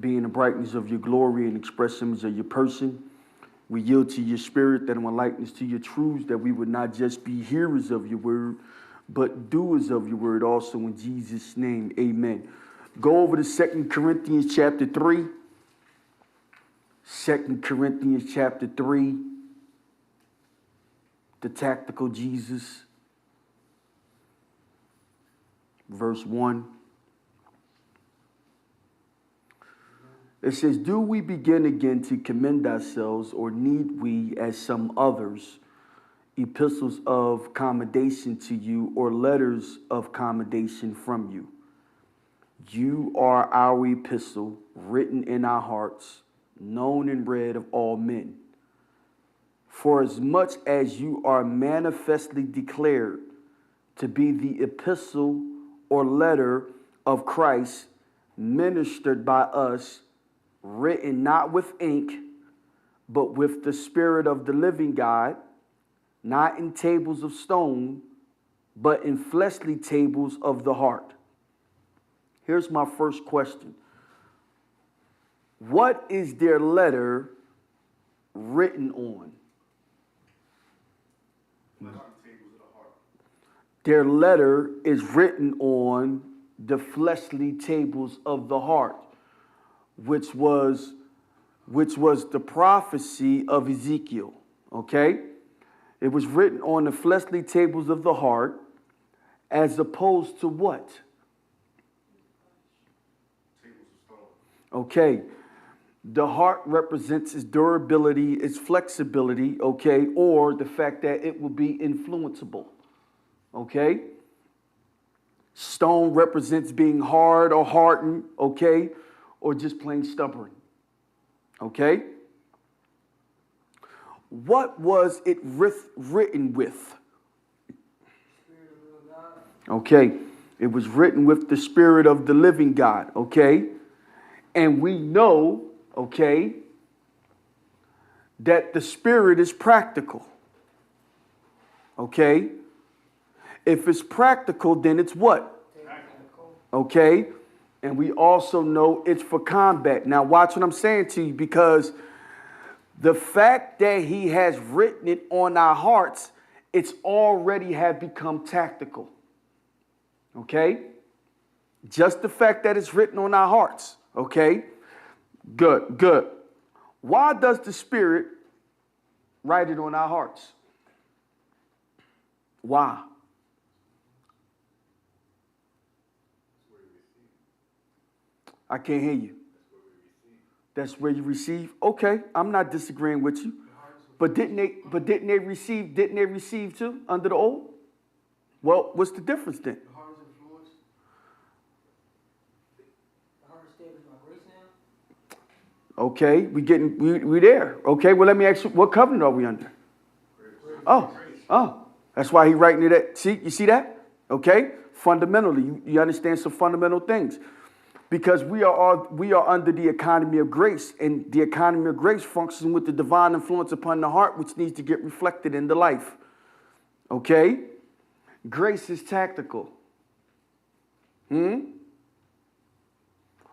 being the brightness of your glory and express image of your person. We yield to your spirit that in likeness to your truths, that we would not just be hearers of your word, but doers of your word also in Jesus' name. Amen. Go over to 2 Corinthians chapter 3. 2 Corinthians chapter 3. The tactical Jesus. Verse 1. It says, do we begin again to commend ourselves, or need we, as some others, epistles of commendation to you, or letters of commendation from you? You are our epistle, written in our hearts, known and read of all men. For as much as you are manifestly declared to be the epistle or letter of Christ, ministered by us, written not with ink, but with the Spirit of the living God, not in tables of stone, but in fleshly tables of the heart. Here's my first question. What is their letter written on? Their letter is written on the fleshly tables of the heart, which was the prophecy of Ezekiel, okay? It was written on the fleshly tables of the heart, as opposed to what? Tables of stone. Okay. The heart represents its durability, its flexibility, okay, or the fact that it will be influenceable, okay? Stone represents being hard or hardened, okay, or just plain stubborn, okay? What was it written with? Okay, it was written with the Spirit of the living God, okay? And we know, okay, that the Spirit is practical, okay? If it's practical, then it's what? Practical. Okay? And we also know it's for combat. Now watch what I'm saying to you, because the fact that he has written it on our hearts, it's already have become tactical. Okay? Just the fact that it's written on our hearts. Okay? Good, good. Why does the Spirit write it on our hearts? Why? I can't hear you. That's where you receive. Okay, I'm not disagreeing with you. But didn't they receive too under the old? Well, what's the difference then? The heart is influenced. The heart is established by grace now. Okay, we there. Okay, well let me ask you, what covenant are we under? Grace. Oh, that's why he writing it at. See, you see that? Okay, fundamentally, you understand some fundamental things. Because we are under the economy of grace, and the economy of grace functions with the divine influence upon the heart, which needs to get reflected in the life. Okay? Grace is tactical.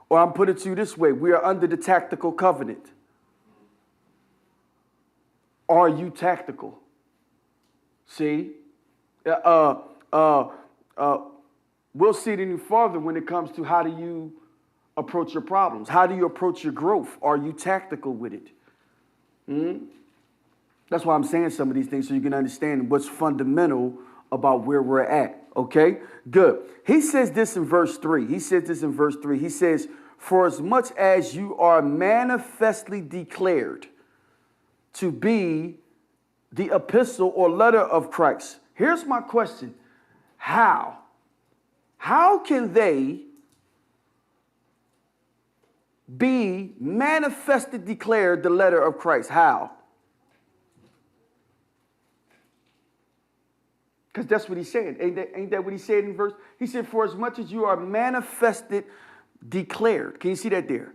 Or I'm putting it to you this way: we are under the tactical covenant. Are you tactical? See? We'll see it any farther when it comes to how do you approach your problems. How do you approach your growth? Are you tactical with it? That's why I'm saying some of these things, so you can understand what's fundamental about where we're at. Okay? Good. He says this in verse 3. He says, for as much as you are manifestly declared to be the epistle or letter of Christ. Here's my question. How? How can they be manifested, declared the letter of Christ? How? Because that's what he said. Ain't that what he said in verse? He said, for as much as you are manifested, declared. Can you see that there?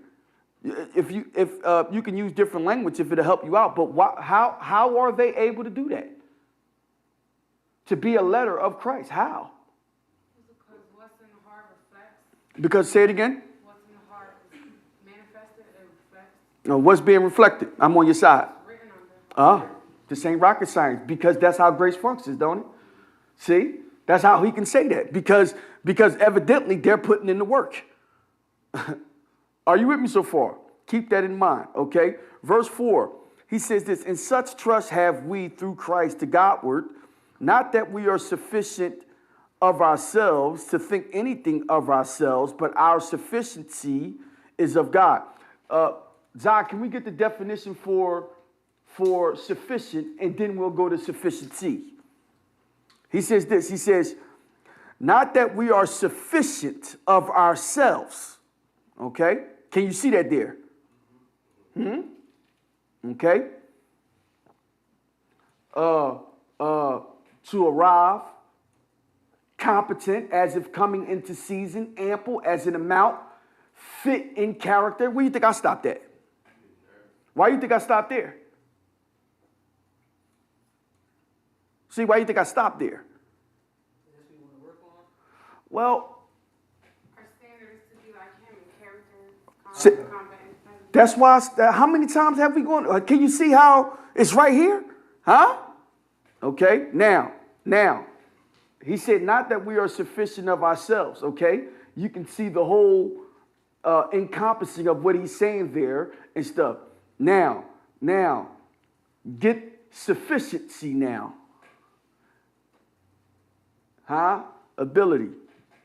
If you can use different language if it'll help you out. But how are they able to do that? To be a letter of Christ. How? Because what's in the heart reflects. Because, say it again. What's in the heart is manifested. What's being reflected? I'm on your side. Written on them. This ain't rocket science because that's how grace functions, don't it? See? That's how he can say that because evidently they're putting in the work. Are you with me so far? Keep that in mind, okay? Verse 4, he says this, "In such trust have we through Christ to Godward, not that we are sufficient of ourselves to think anything of ourselves, but our sufficiency is of God." Zah, can we get the definition for sufficient, and then we'll go to sufficiency? He says this, he says, "Not that we are sufficient of ourselves." Okay? Can you see that there? Okay? To arrive, competent, as if coming into season, ample as an amount, fit in character. Where do you think I stopped at? Why do you think I stopped there? See, why do you think I stopped there? That's what you want to work on. Well, Our standard is to be like him in character, Si- combat, and faith. that's why, how many times have we gone? Can you see how it's right here? Huh? Okay, now, he said, "Not that we are sufficient of ourselves," okay? You can see the whole encompassing of what he's saying there and stuff. Now, get sufficiency now. Huh? Ability.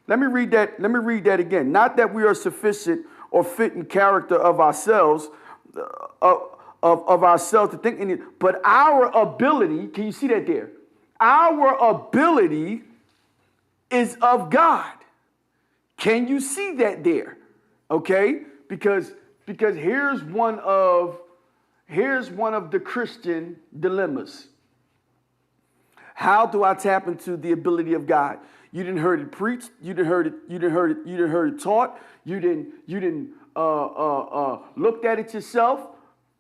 Let me read that again. "Not that we are sufficient or fit in character of ourselves, of ourselves to think in it, but our ability," can you see that there? Our ability is of God. Can you see that there? Okay? Because here's one of the Christian dilemmas. How do I tap into the ability of God? You didn't heard it preached. You didn't heard it taught. You didn't looked at it yourself.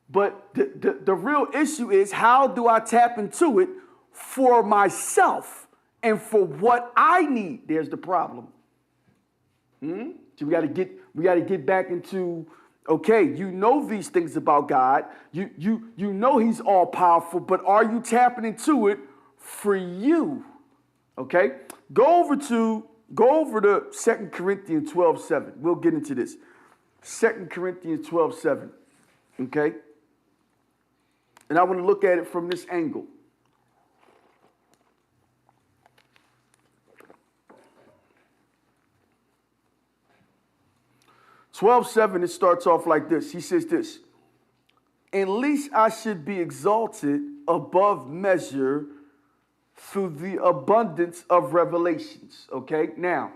But the real issue is, how do I tap into it for myself and for what I need? There's the problem. So we got to get back into, okay, you know these things about God. You know he's all powerful, but are you tapping into it for you? Okay? Go over to 2 Corinthians 12:7. We'll get into this. 2 Corinthians 12:7. Okay? And I want to look at it from this angle. It starts off like this. He says this: "At least I should be exalted above measure through the abundance of revelations." Okay, now,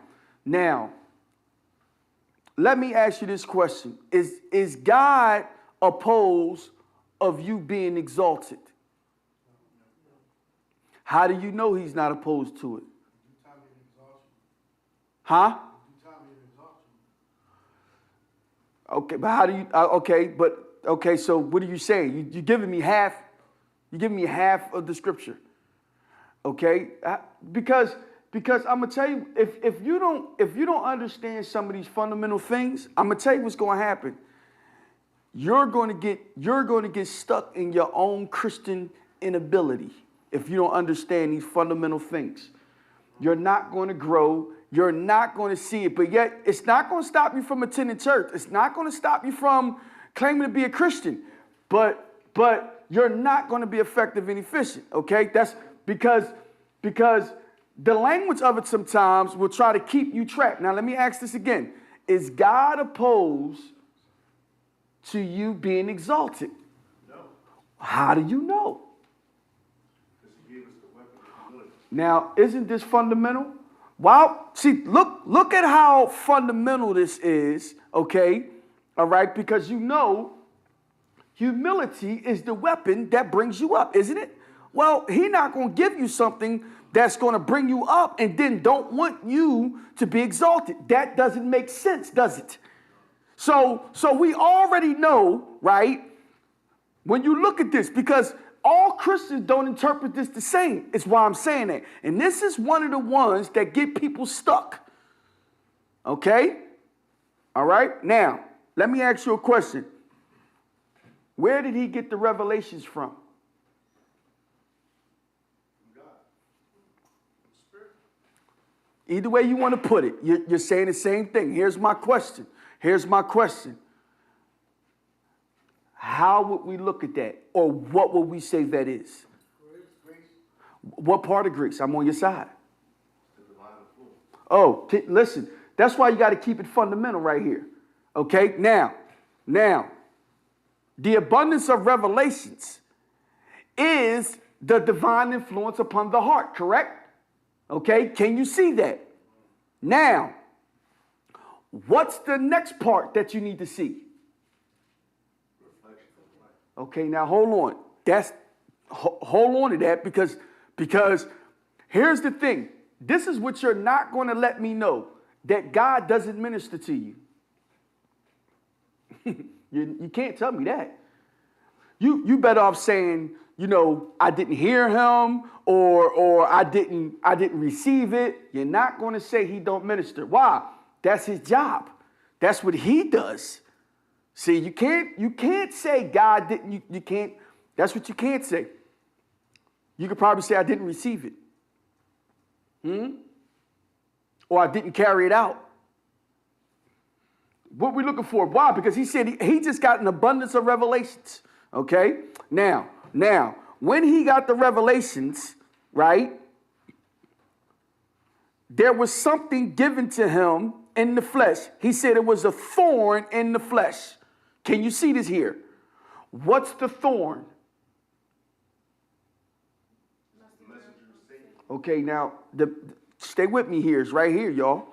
let me ask you this question. Is God opposed of you being exalted? How do you know he's not opposed to it? Huh? Okay, but how do you, so what are you saying? You're giving me half of the scripture. Okay? Because I'm gonna tell you, if you don't understand some of these fundamental things, I'm gonna tell you what's gonna happen. You're gonna get stuck in your own Christian inability if you don't understand these fundamental things. You're not going to grow. You're not going to see it. But yet, it's not going to stop you from attending church. It's not going to stop you from claiming to be a Christian. But you're not going to be effective and efficient. Okay? That's because the language of it sometimes will try to keep you trapped. Now, let me ask this again. Is God opposed to you being exalted? No, How do you know? because he gave us the weapon of humility. Now, isn't this fundamental? Well, see, look at how fundamental this is, okay? All right, because you know humility is the weapon that brings you up, isn't it? Well, he's not going to give you something that's going to bring you up and then don't want you to be exalted. That doesn't make sense, does it? So we already know, right? When you look at this, because all Christians don't interpret this the same. It's why I'm saying that. And this is one of the ones that get people stuck. Okay? All right? Now, let me ask you a question. Where did he get the revelations from? God. Spirit. Either way you want to put it, you're saying the same thing. Here's my question. How would we look at that? Or what would we say that is? Grace. What part of Greece? I'm on your side. The divine influence. Oh, listen, that's why you got to keep it fundamental right here. Okay, now, the abundance of revelations is the divine influence upon the heart, correct? Okay, can you see that? Now, what's the next part that you need to see? Reflection of life. Okay, now hold on. Hold on to that because here's the thing. This is what you're not going to let me know, that God doesn't minister to you. You can't tell me that. You better off saying, I didn't hear him or I didn't receive it. You're not going to say he don't minister. Why? That's his job. That's what he does. See, you can't say God didn't, you can't, that's what you can't say. You could probably say I didn't receive it. Or I didn't carry it out. What we looking for? Why? Because he said he just got an abundance of revelations. Okay? Now, when he got the revelations, right, there was something given to him in the flesh. He said it was a thorn in the flesh. Can you see this here? What's the thorn? The messenger of Satan. Okay, now, stay with me here. It's right here, y'all.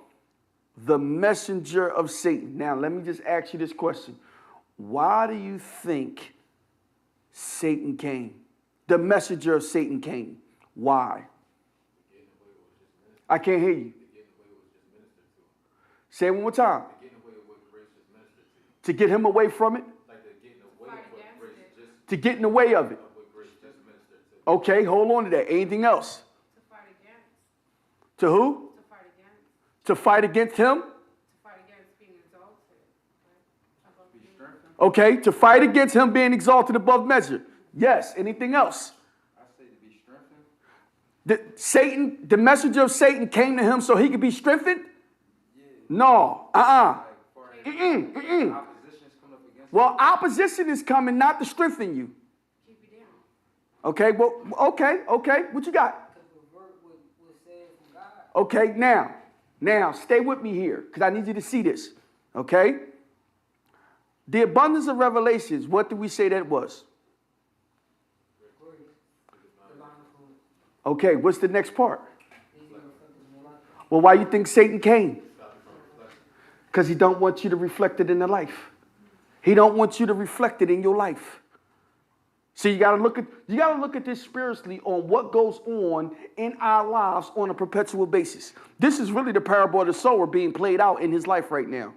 The messenger of Satan. Now, let me just ask you this question. Why do you think Satan came? The messenger of Satan came. Why? I can't hear you. Say it one more time. To get him away from it? To get in the way of it. Okay, hold on to that. Anything else? To fight against. To who? To fight against. To fight against him? To fight against being exalted. Right? Above you. Okay, to fight against him being exalted above measure. Yes, anything else? I say to be strengthened. The messenger of Satan came to him so he could be strengthened? Yeah. No, Like, far as Mm-mm. oppositions come up against Well, opposition is coming not to strengthen you. Keep you down. Okay, well, okay, what you got? Because the word was said from God. Okay, now, stay with me here, because I need you to see this, okay? The abundance of revelations, what did we say that was? Grace. Divine influence. Okay, what's the next part? These are reflected in your life. Well, why you think Satan came? Because he don't want you to reflect it in the life. He don't want you to reflect it in your life. See, you gotta look at this spiritually on what goes on in our lives on a perpetual basis. This is really the parable of the sower being played out in his life right now.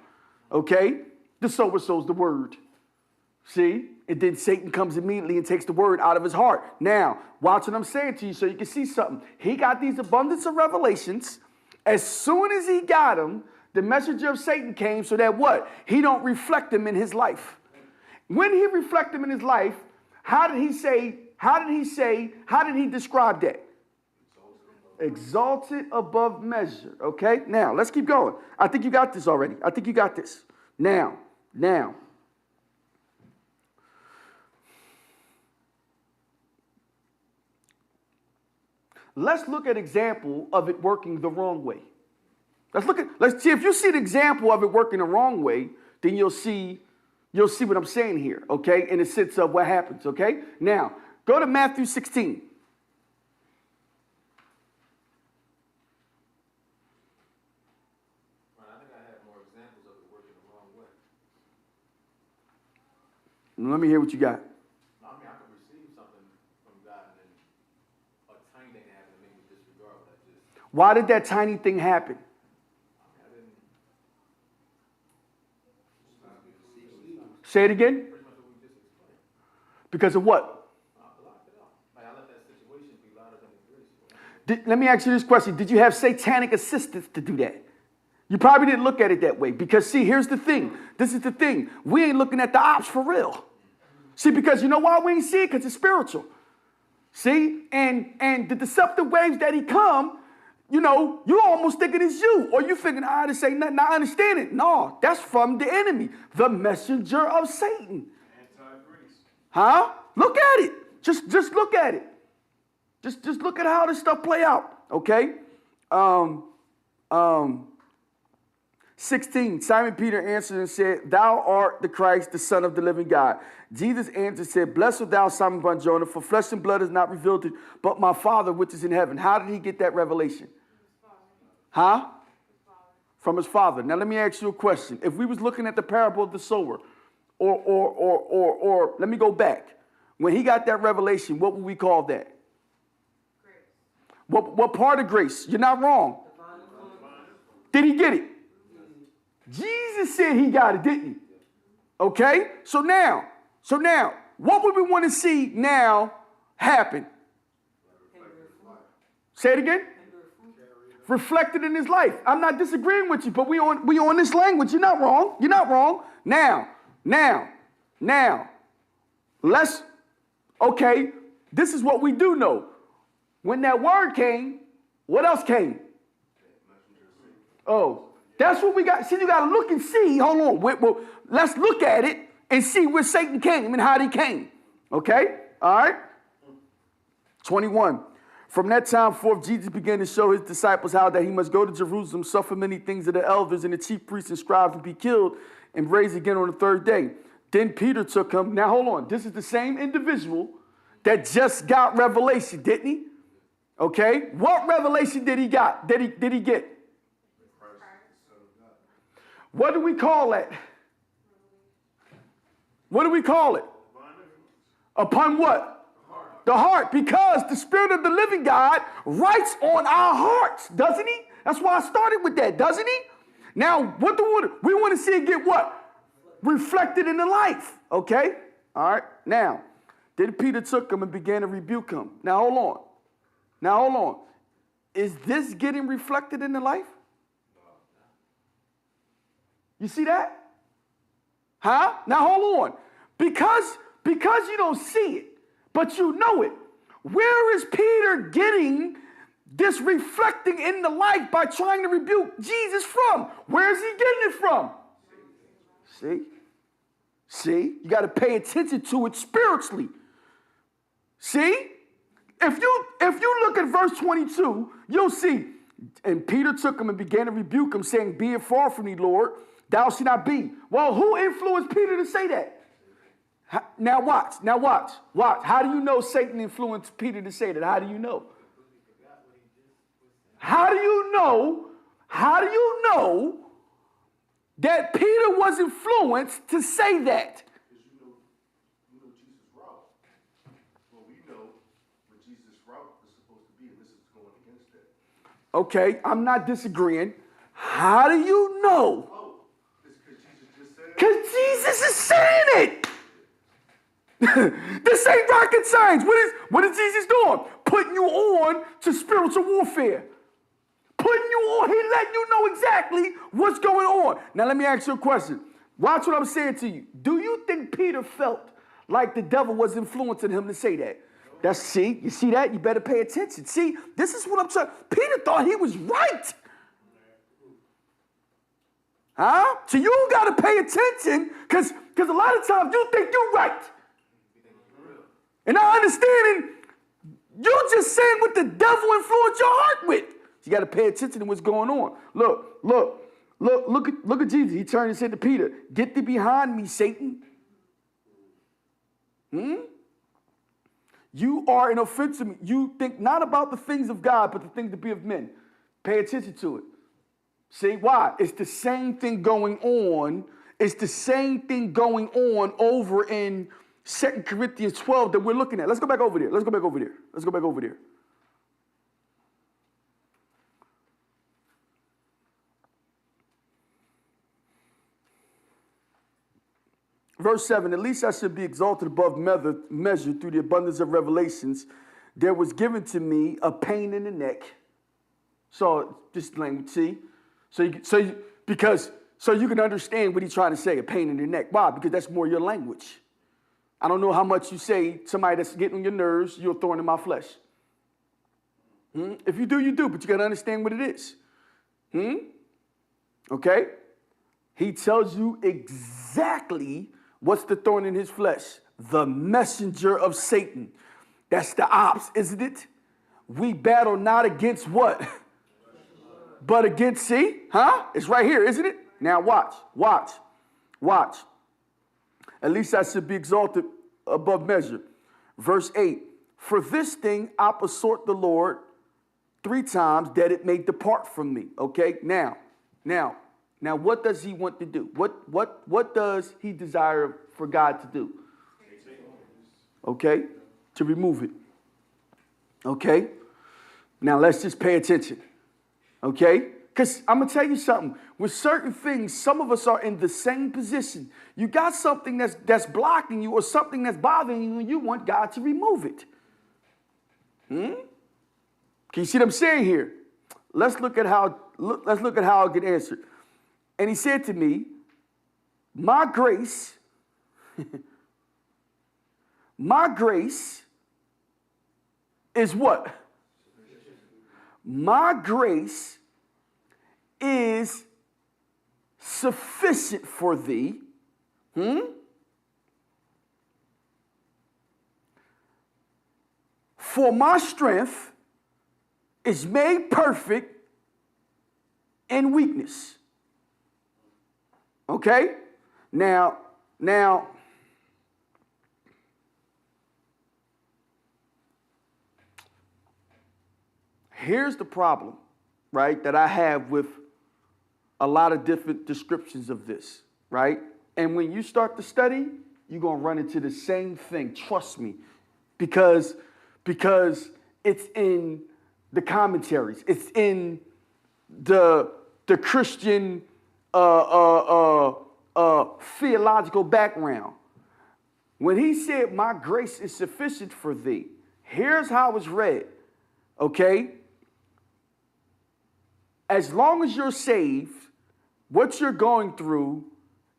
Okay? The sower sows the word. See? And then Satan comes immediately and takes the word out of his heart. Now, watch what I'm saying to you so you can see something. He got these abundance of revelations. As soon as he got them, the messenger of Satan came so that what? He don't reflect them in his life. When he reflect them in his life, how did he describe that? Exalted above measure. Okay, now let's keep going. I think you got this already. I think you got this. Now. Let's look at example of it working the wrong way. Let's see if you see the example of it working the wrong way, then you'll see what I'm saying here, okay? In the sense of what happens, okay? Now, go to Matthew 16. Right, I think I have more examples of it working the wrong way. Let me hear what you got. I mean, I could receive something from God and then a tiny thing happened to make me disregard what I just. Why did that tiny thing happen? I didn't. Say it again. Pretty much what we just explained. Because of what? I blocked it out. Like I let that situation be louder than the grace. Let me ask you this question. Did you have satanic assistance to do that? You probably didn't look at it that way. Because, see, here's the thing. This is the thing. We ain't looking at the ops for real. See, because you know why we ain't see it? Because it's spiritual. See, and the deceptive ways that he come, you know, you almost thinking it's you, or you thinking, I didn't say nothing, I understand it. No, that's from the enemy, the messenger of Satan. Anti-grace. Huh? Look at it. Just look at it. Just look at how this stuff play out. Okay. 16, Simon Peter answered and said, Thou art the Christ, the Son of the living God. Jesus answered and said, Blessed art thou, Simon Bar-Jonah, for flesh and blood is not revealed to you, but my Father which is in heaven. How did he get that revelation? Huh? From his Father. Now let me ask you a question. If we was looking at the parable of the sower, or let me go back. When he got that revelation, what would we call that? Grace. What part of grace? You're not wrong. Did he get it? Jesus said he got it, didn't he? Okay? So now, what would we want to see now happen? Say it again. Reflected in his life. I'm not disagreeing with you, but we on this language. You're not wrong. You're not wrong. Now, let's, okay, this is what we do know. When that word came, what else came? Oh, that's what we got. See, you got to look and see. Hold on. Well, let's look at it and see where Satan came and how he came. Okay? All right? 21. From that time forth, Jesus began to show his disciples how that he must go to Jerusalem, suffer many things of the elders and the chief priests and scribes, and be killed and raised again on the third day. Then Peter took him. Now, hold on. This is the same individual that just got revelation, didn't he? Okay? What revelation did he get? Did he get? What do we call it? What do we call it? Upon what? The heart. Because the Spirit of the living God writes on our hearts, doesn't he? That's why I started with that, doesn't he? Now, what do we want to see it get what? Reflected in the life. Okay? All right. Now, then Peter took him and began to rebuke him. Now, hold on. Is this getting reflected in the life? You see that? Huh? Now hold on. Because you don't see it, but you know it. Where is Peter getting this reflecting in the life by trying to rebuke Jesus from? Where is he getting it from? See? You got to pay attention to it spiritually. See? If you look at verse 22, you'll see. And Peter took him and began to rebuke him, saying, Be it far from thee, Lord. Thou shalt not be. Well, who influenced Peter to say that? Now watch. How do you know Satan influenced Peter to say that? How do you know? How do you know that Peter was influenced to say that? Because you know Jesus' route. Well, we know what Jesus' route is supposed to be, and this is going against that. Okay, I'm not disagreeing. How do you know? Oh, it's because Jesus just said it. Because Jesus is saying it. This ain't rocket science. What is Jesus doing? Putting you on to spiritual warfare. Putting you on. He letting you know exactly what's going on. Now let me ask you a question. Watch what I'm saying to you. Do you think Peter felt like the devil was influencing him to say that? You see that? You better pay attention. See, this is what I'm trying. Peter thought he was right. Huh? So you got to pay attention because a lot of times you think you're right. And I understand you're just saying what the devil influenced your heart with. So you got to pay attention to what's going on. Look at Jesus. He turned and said to Peter, Get thee behind me, Satan. You are an offense to me. You think not about the things of God, but the things to be of men. Pay attention to it. See, why? It's the same thing going on. It's the same thing going on over in 2 Corinthians 12 that we're looking at. Let's go back over there. Verse 7, At least I should be exalted above measure through the abundance of revelations. There was given to me a pain in the neck. So, this language, see? So you can understand what he's trying to say, a pain in the neck. Why? Because that's more your language. I don't know how much you say somebody that's getting on your nerves, you're a thorn in my flesh. If you do, you do, but you got to understand what it is. Okay? He tells you exactly what's the thorn in his flesh. The messenger of Satan. That's the ops, isn't it? We battle not against what? But against, see? Huh? It's right here, isn't it? Now watch. At least I should be exalted above measure. Verse 8. For this thing I besought the Lord 3 times that it may depart from me. Okay? Now, what does he want to do? What does he desire for God to do? Okay? To remove it. Okay? Now let's just pay attention. Okay? Because I'm going to tell you something. With certain things, some of us are in the same position. You got something that's blocking you or something that's bothering you and you want God to remove it. Can you see what I'm saying here? Let's look at how I get answered. And he said to me, my grace is what? My grace is sufficient for thee. For my strength is made perfect in weakness. Okay? Now, here's the problem, right, that I have with a lot of different descriptions of this, right? And when you start to study, you're going to run into the same thing. Trust me. Because it's in the commentaries. It's in the Christian theological background. When he said, my grace is sufficient for thee, here's how it's read, okay? As long as you're saved, what you're going through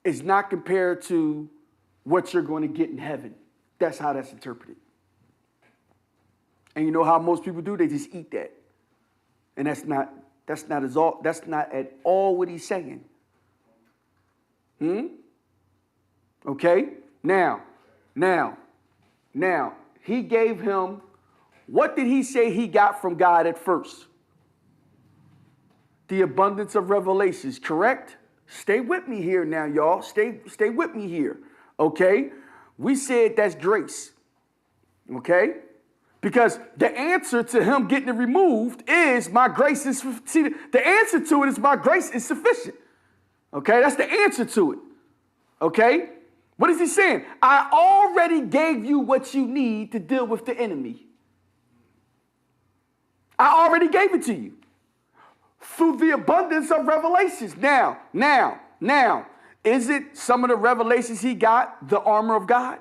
is not compared to what you're going to get in heaven. That's how that's interpreted. And you know how most people do? They just eat that. And that's not at all what he's saying. Okay? Now, he gave him, what did he say he got from God at first? The abundance of revelations, correct? Stay with me here now, y'all. Stay with me here, okay? We said that's grace, okay? Because the answer to him getting it removed is my grace is, see, the answer to it is my grace is sufficient, okay? That's the answer to it, okay? What is he saying? I already gave you what you need to deal with the enemy. I already gave it to you. Through the abundance of revelations. Now, is it some of the revelations he got the armor of God?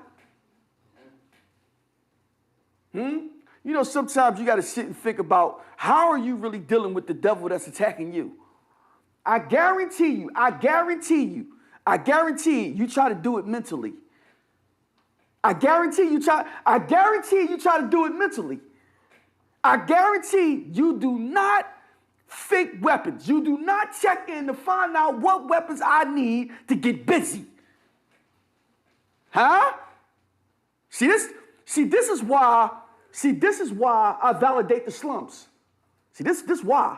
You know, sometimes you got to sit and think about how are you really dealing with the devil that's attacking you? I guarantee you, you try to do it mentally. I guarantee you try to do it mentally. I guarantee you do not fake weapons. You do not check in to find out what weapons I need to get busy. Huh? See, this is why I validate the slums. See, this why.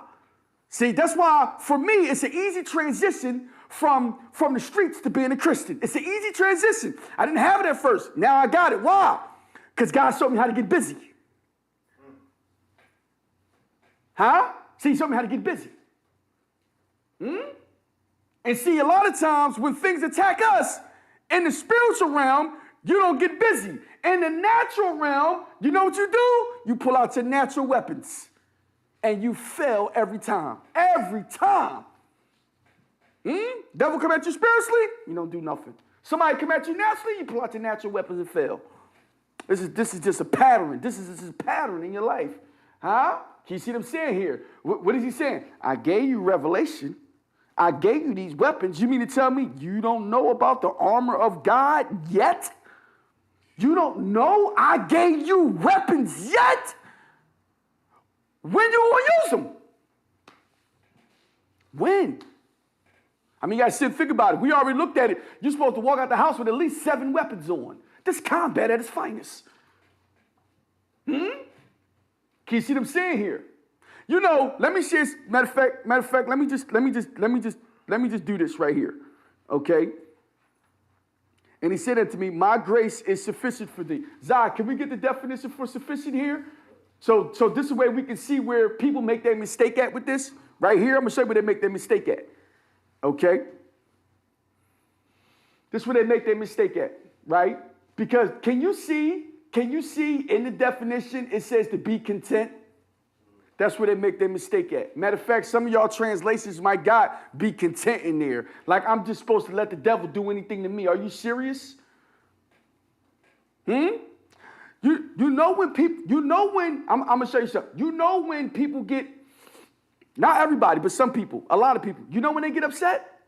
See, that's why for me it's an easy transition from the streets to being a Christian. It's an easy transition. I didn't have it at first. Now I got it. Why? Because God showed me how to get busy. Huh? See, he showed me how to get busy. And see, a lot of times when things attack us, in the spiritual realm, you don't get busy. In the natural realm, you know what you do? You pull out your natural weapons. And you fail every time. Every time. Devil come at you spiritually, you don't do nothing. Somebody come at you naturally, you pull out your natural weapons and fail. This is just a pattern. This is a pattern in your life. Huh? Can you see what I'm saying here? What is he saying? I gave you revelation. I gave you these weapons. You mean to tell me you don't know about the armor of God yet? You don't know I gave you weapons yet? When you gonna use them? When? I mean, you gotta sit and think about it. We already looked at it. You're supposed to walk out the house with at least 7 weapons on. This combat at its finest. Can you see what I'm saying here? You know, let me share. Matter of fact, let me just do this right here. Okay? And he said that to me, my grace is sufficient for thee. Zai, can we get the definition for sufficient here? So this is where we can see where people make their mistake at with this. Right here, I'm going to show you where they make their mistake at. Okay? This is where they make their mistake at, right? Because can you see in the definition it says to be content? That's where they make their mistake at. Matter of fact, some of y'all translations might got be content in there. Like I'm just supposed to let the devil do anything to me. Are you serious? You know when people, I'm gonna show you something. You know when people get, not everybody, but some people, a lot of people, you know when they get upset?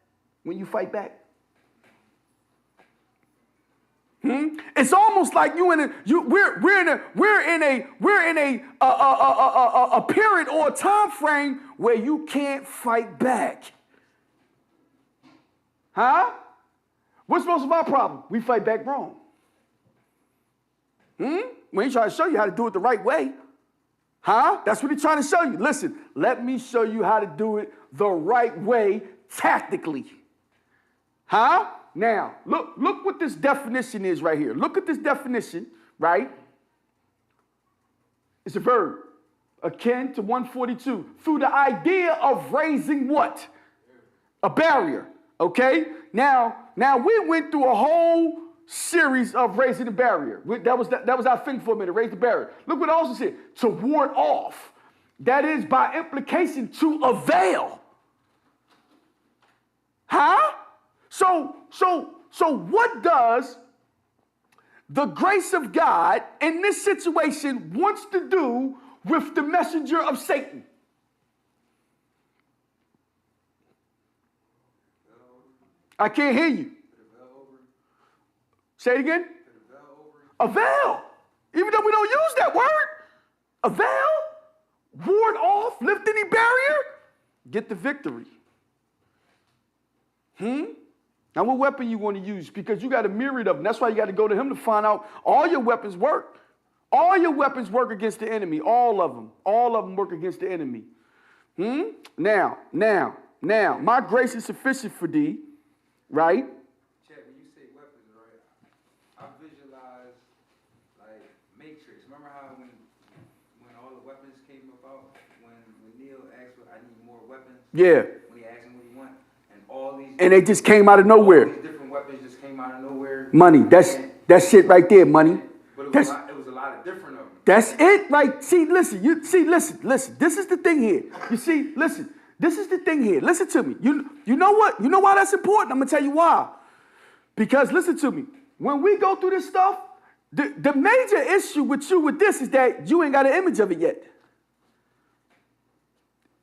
When you fight back. It's almost like we're in a period or a time frame where you can't fight back. Huh? What's most of our problem? We fight back wrong. When he trying to show you how to do it the right way. Huh? That's what he's trying to show you. Listen, let me show you how to do it the right way tactically. Huh? Now, look what this definition is right here. Look at this definition, right? It's a verb, akin to 142, through the idea of raising what? A barrier, okay? Now we went through a whole series of raising the barrier. That was our thing for a minute, raise the barrier. Look what it also said, to ward off. That is by implication to avail. Huh? So what does the grace of God in this situation wants to do with the messenger of Satan? I can't hear you. Say it again. Avail. Even though we don't use that word. Avail. Ward off. Lift any barrier. Get the victory. Now, what weapon you want to use? Because you got a myriad of them. That's why you got to go to him to find out all your weapons work. All your weapons work against the enemy. All of them. All of them work against the enemy. Now, my grace is sufficient for thee, right? Chad, when you say weapons, right, I visualize like Matrix. Remember how when all the weapons came about, when Neil asked for, I need more weapons? Yeah. When he asked him what he wanted, and all these And they just came out of nowhere. all these different weapons just came out of nowhere. Money. That shit right there, money. But it was a lot of different of them. That's it, right? See, listen. Listen. This is the thing here. You see, listen. This is the thing here. Listen to me. You know what? You know why that's important? I'm gonna tell you why. Because listen to me. When we go through this stuff, the major issue with you with this is that you ain't got an image of it yet.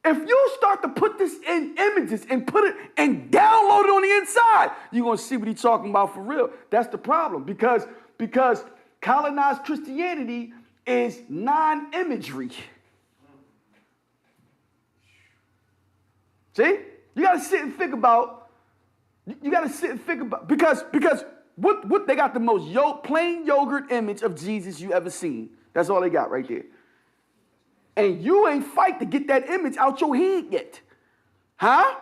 If you start to put this in images and put it and download it on the inside, you're gonna see what he's talking about for real. That's the problem. Because colonized Christianity is non-imagery. See? You gotta sit and think about, because what they got the most plain yogurt image of Jesus you ever seen. That's all they got right there. And you ain't fight to get that image out your head yet. Huh?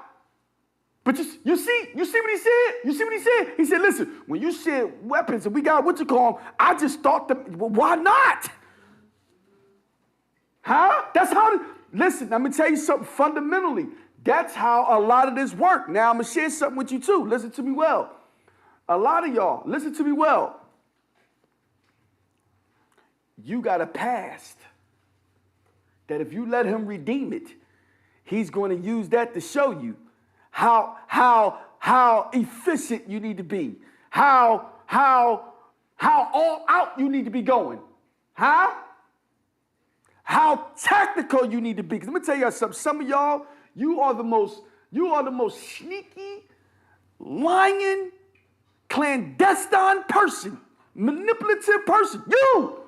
But you see what he said? You see what he said? He said, listen, when you said weapons and we got what you call them, I just thought well, why not? Huh? That's how, listen, I'm going to tell you something fundamentally. That's how a lot of this work. Now, I'm going to share something with you too. Listen to me well. A lot of y'all, listen to me well. You got a past that if you let him redeem it, he's going to use that to show you how efficient you need to be, how all out you need to be going, huh? How tactical you need to be. Because let me tell you something. Some of y'all, you are the most sneaky, lying, clandestine person manipulative person. You!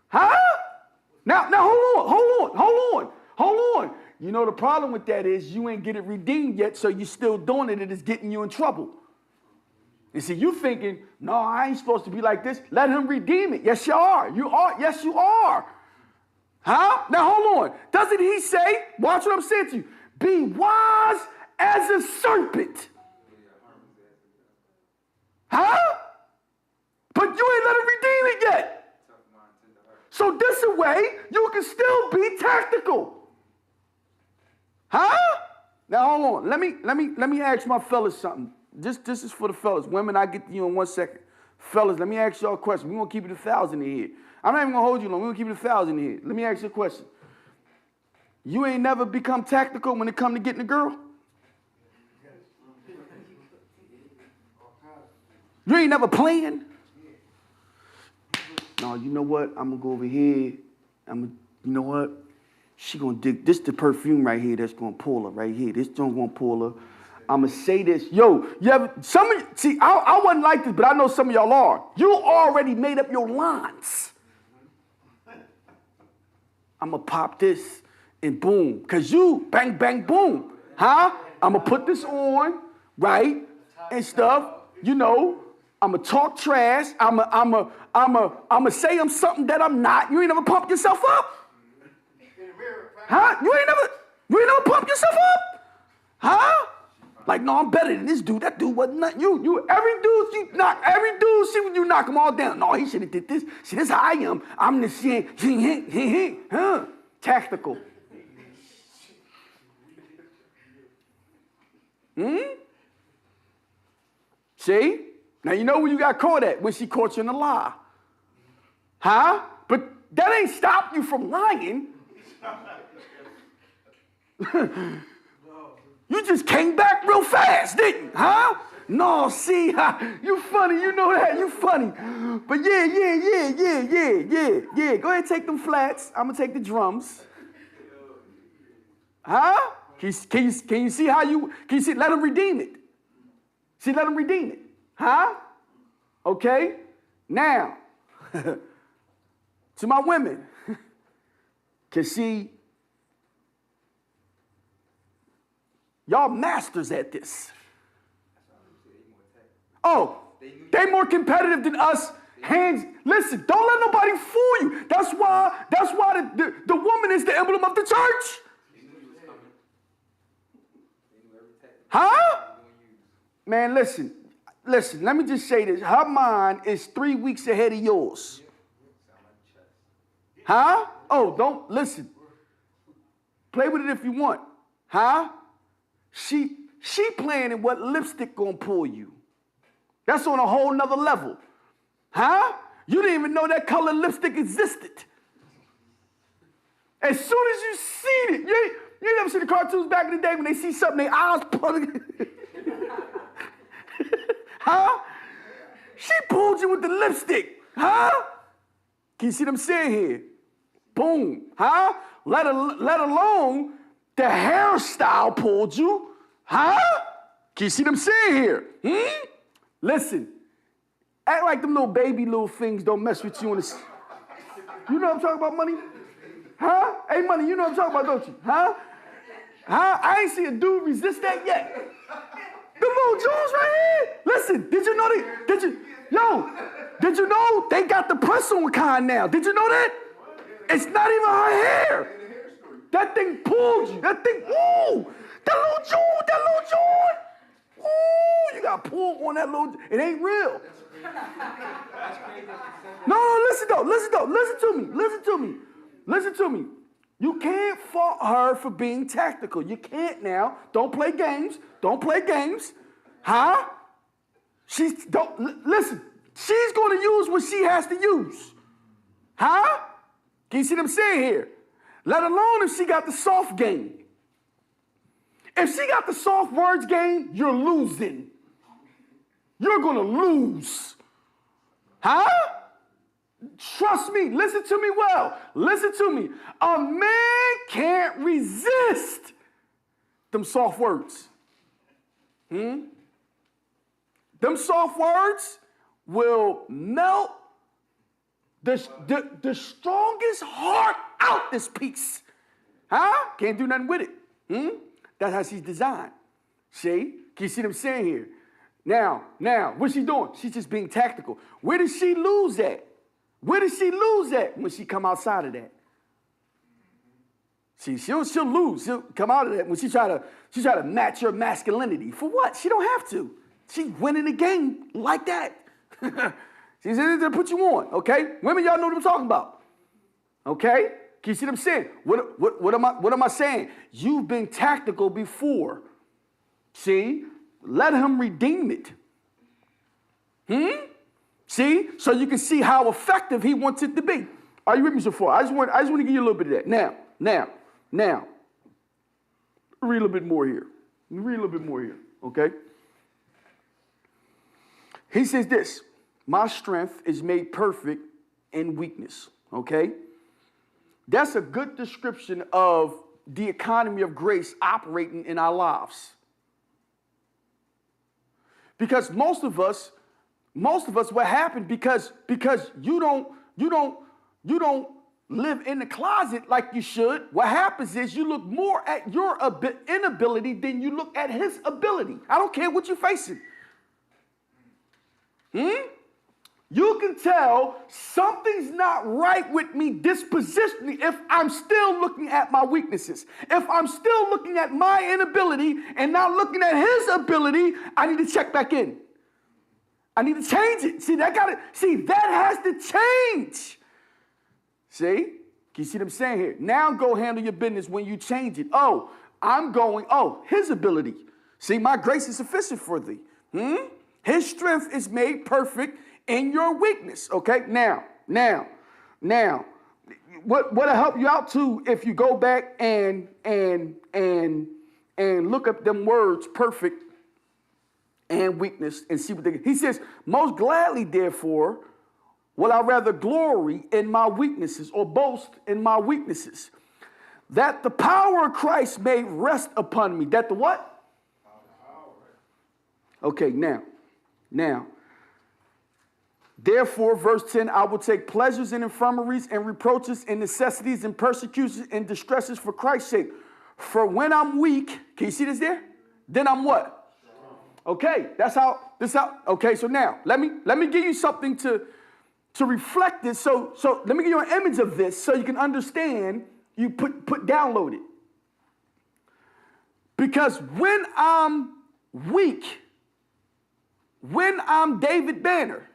Huh? Now hold on. You know the problem with that is you ain't get it redeemed yet, so you're still doing it and it's getting you in trouble. And see, you thinking, no, I ain't supposed to be like this. Let him redeem it. Yes, you are. You are. Yes, you are. Huh? Now hold on. Doesn't he say, watch what I'm saying to you, be wise as a serpent. Huh? But you ain't let him redeem it yet. So this way, you can still be tactical. Huh? Now hold on. Let me ask my fellas something. This is for the fellas. Women, I get to you in 1 second. Fellas, let me ask y'all a question. We're gonna keep it 1,000 in here. I'm not even gonna hold you long. We're gonna keep it 1,000 in here. Let me ask you a question. You ain't never become tactical when it come to getting a girl? You ain't never playing? No, you know what? I'm gonna go over here. You know what? She gonna dig. This the perfume right here that's gonna pull her right here. This don't gonna pull her. I'm gonna say this. Yo, you ever, some of you, see, I wasn't like this, but I know some of y'all are. You already made up your lines. I'm gonna pop this and boom. Cause you bang, bang, boom. Huh? I'm gonna put this on, right? And stuff, you know. I'm gonna talk trash. I'm gonna say I'm something that I'm not. You ain't never pumped yourself up? Huh? You ain't never pumped yourself up? Huh? Like, no, I'm better than this dude. That dude wasn't nothing. Every dude, see when you knock them all down. No, he should have did this. See, this how I am. I'm the shit. Huh? Tactical. See? Now, you know when you got caught at? When she caught you in a lie. Huh? But that ain't stopped you from lying. You just came back real fast, didn't you? Huh? No, see, you funny. You know that. You funny. But yeah. Go ahead and take them flats. I'm going to take the drums. Huh? Can you see how you, can you see, let him redeem it. See, let him redeem it. Huh? Okay? Now, to my women, can see, y'all masters at this. Oh, they more competitive than us. Hands, listen, don't let nobody fool you. That's why the woman is the emblem of the church. Huh? Man, listen, let me just say this. Her mind is 3 weeks ahead of yours. Huh? Oh, don't, listen. Play with it if you want. Huh? She planning what lipstick gonna pull you. That's on a whole nother level. Huh? You didn't even know that color lipstick existed. As soon as you seen it, you never seen the cartoons back in the day when they see something, their eyes pulling. Huh? She pulled you with the lipstick. Huh? Can you see what I'm saying here? Boom. Huh? Let alone the hairstyle pulled you. Huh? Can you see what I'm saying here? Listen. Act like them little things don't mess with you on this. You know what I'm talking about, Money? Huh? Hey, Money, you know what I'm talking about, don't you? Huh? Huh? I ain't seen a dude resist that yet. The little Jones right here. Listen, did you know they got the press-on kind now? Did you know that? It's not even her hair. That thing pulled you. That thing, ooh. That little Jones. Ooh, you got pulled on that little, it ain't real. No, listen to me. You can't fault her for being tactical. You can't now. Don't play games. Huh? Listen. She's going to use what she has to use. Huh? Can you see what I'm saying here? Let alone if she got the soft game. If she got the soft words game, you're losing. You're going to lose. Huh? Trust me. Listen to me well. Listen to me. A man can't resist them soft words. Them soft words will melt The strongest heart out this piece. Huh? Can't do nothing with it. That's how she's designed. See? Can you see what I'm saying here? Now, what's she doing? She's just being tactical. Where does she lose at? Where does she lose at when she come outside of that? See, she'll lose. She'll come out of that when she try to match her masculinity. For what? She don't have to. She's winning the game like that. She's in there to put you on, okay? Women, y'all know what I'm talking about. Okay? Can you see what I'm saying? What am I saying? You've been tactical before. See? Let him redeem it. See? So you can see how effective he wants it to be. Are you with me so far? I just want to give you a little bit of that. Now. Read a little bit more here. Okay? He says this, my strength is made perfect in weakness. Okay? That's a good description of the economy of grace operating in our lives. Because most of us, what happened because you don't live in the closet like you should. What happens is you look more at your inability than you look at his ability. I don't care what you're facing. You can tell something's not right with me dispositionally if I'm still looking at my weaknesses. If I'm still looking at my inability and not looking at his ability, I need to check back in. I need to change it. That has to change. See? Can you see what I'm saying here? Now go handle your business when you change it. His ability. See, my grace is sufficient for thee. His strength is made perfect in your weakness. Okay? Now, what'll help you out too if you go back and look up them words, perfect and weakness, and see what he says, most gladly, therefore, will I rather glory in my weaknesses or boast in my weaknesses, that the power of Christ may rest upon me. That the what? Okay, now. Therefore, verse 10, I will take pleasures in infirmaries and reproaches and necessities and persecutions and distresses for Christ's sake. For when I'm weak, can you see this there? Then I'm what? Okay, okay, so now, let me give you something to reflect this. So let me give you an image of this so you can understand, you download it. Because when I'm weak, when I'm David Banner,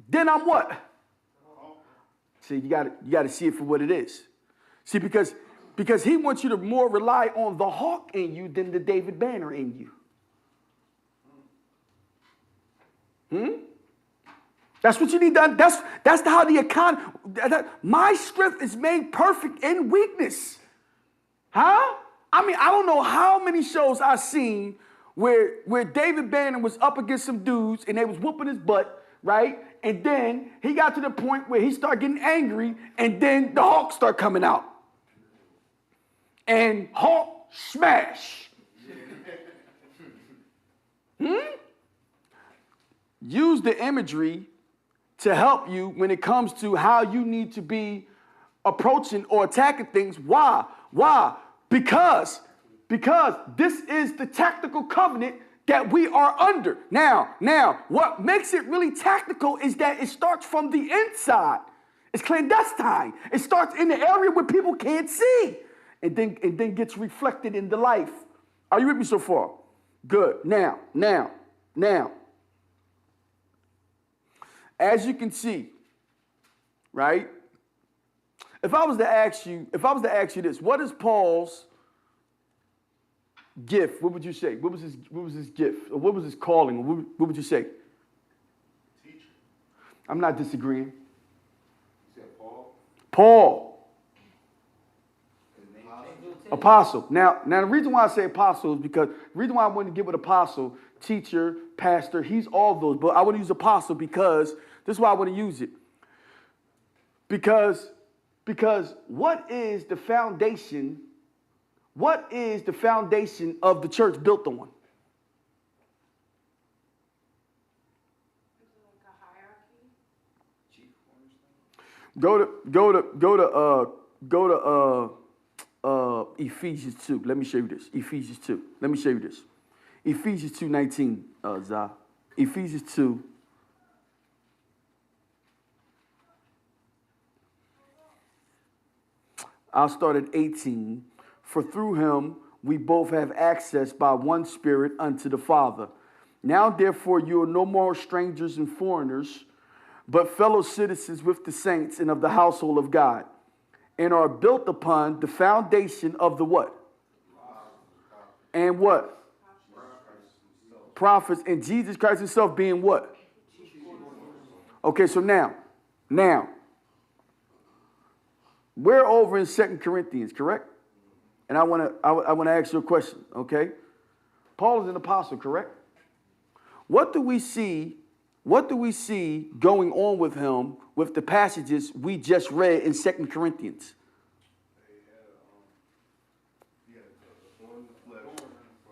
then I'm what? See, you got to see it for what it is. See, because he wants you to more rely on the Hawk in you than the David Banner in you. That's what you need done. That's how the economy. My strength is made perfect in weakness. Huh? I mean, I don't know how many shows I've seen where David Banner was up against some dudes and they was whooping his butt, right? And then he got to the point where he started getting angry, and then the Hawk started coming out. And Hawk smash. Use the imagery to help you when it comes to how you need to be approaching or attacking things. Why? Because this is the tactical covenant that we are under. Now, what makes it really tactical is that it starts from the inside. It's clandestine. It starts in the area where people can't see, and then gets reflected in the life. Are you with me so far? Good. Now. As you can see, right? If I was to ask you this, what is Paul's gift? What would you say? What was his gift? Or what was his calling? What would you say? Teacher. I'm not disagreeing. You said Paul? Paul, His name apostle. Now the reason why I say apostle is because the reason why I wanted to get with apostle, teacher, pastor, he's all those, but I want to use apostle because this is why I want to use it. Because what is the foundation? What is the foundation of the church built on? Is it like a hierarchy? Go to Ephesians 2. Let me show you this. Ephesians 2. Let me show you this. Ephesians 2:19, Zah. Ephesians 2. I'll start at 18. For through him we both have access by one Spirit unto the Father. Now therefore you are no more strangers and foreigners, but fellow citizens with the saints and of the household of God, and are built upon the foundation of the what? And what? Prophets, and Jesus Christ himself being what? Okay, so now, we're over in 2 Corinthians, correct? And I want to ask you a question, okay? Paul is an apostle, correct? What do we see going on with him with the passages we just read in 2 Corinthians?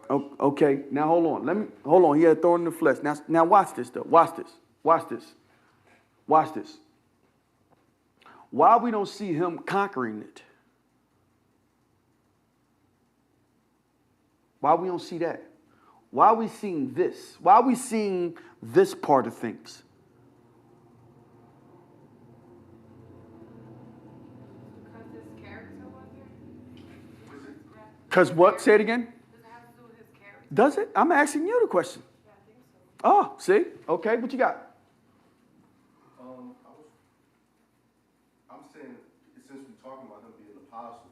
Okay, now hold on. He had a thorn in the flesh. Now watch this though. Watch this. Why we don't see him conquering it? Why we don't see that? Why are we seeing this? Why are we seeing this part of things? Because his character was there? Because what? Say it again. Does it have to do with his character? Does it? I'm asking you the question. Yeah, I think so. Oh, see? Okay, what you got? I'm saying, since we're talking about him being an apostle,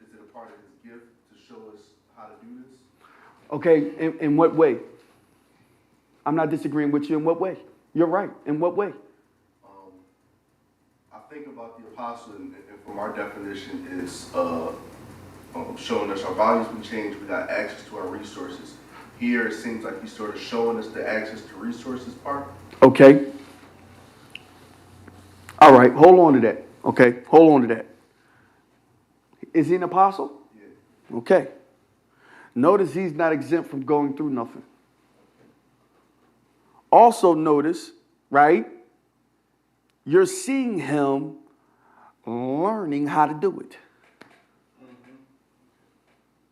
is it a part of his gift to show us how to do this? Okay, in what way? I'm not disagreeing with you. In what way? You're right. In what way? I think about the apostle, and from our definition, is showing us our values been changed. We got access to our resources. Here, it seems like he's sort of showing us the access to resources part. Okay. All right, hold on to that. Okay, hold on to that. Is he an apostle? Yeah. Okay. Notice he's not exempt from going through nothing. Also notice, right, you're seeing him learning how to do it.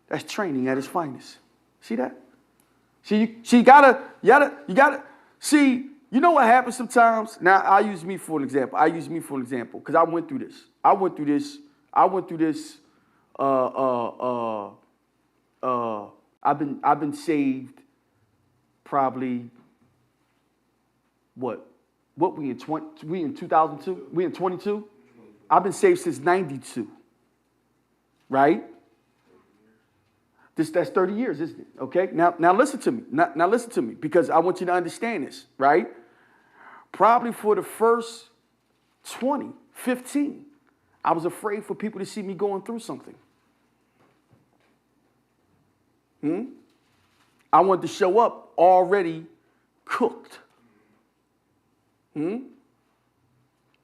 That's training at its finest. See that? See, you gotta, see, you know what happens sometimes? Now, I use me for an example. Because I went through this. I've been saved probably, what we in 2002? We in 22? I've been saved since 92. Right? That's 30 years, isn't it? Okay? Now listen to me. Now listen to me, because I want you to understand this, right? Probably for the first 20, 15, I was afraid for people to see me going through something. I wanted to show up already cooked.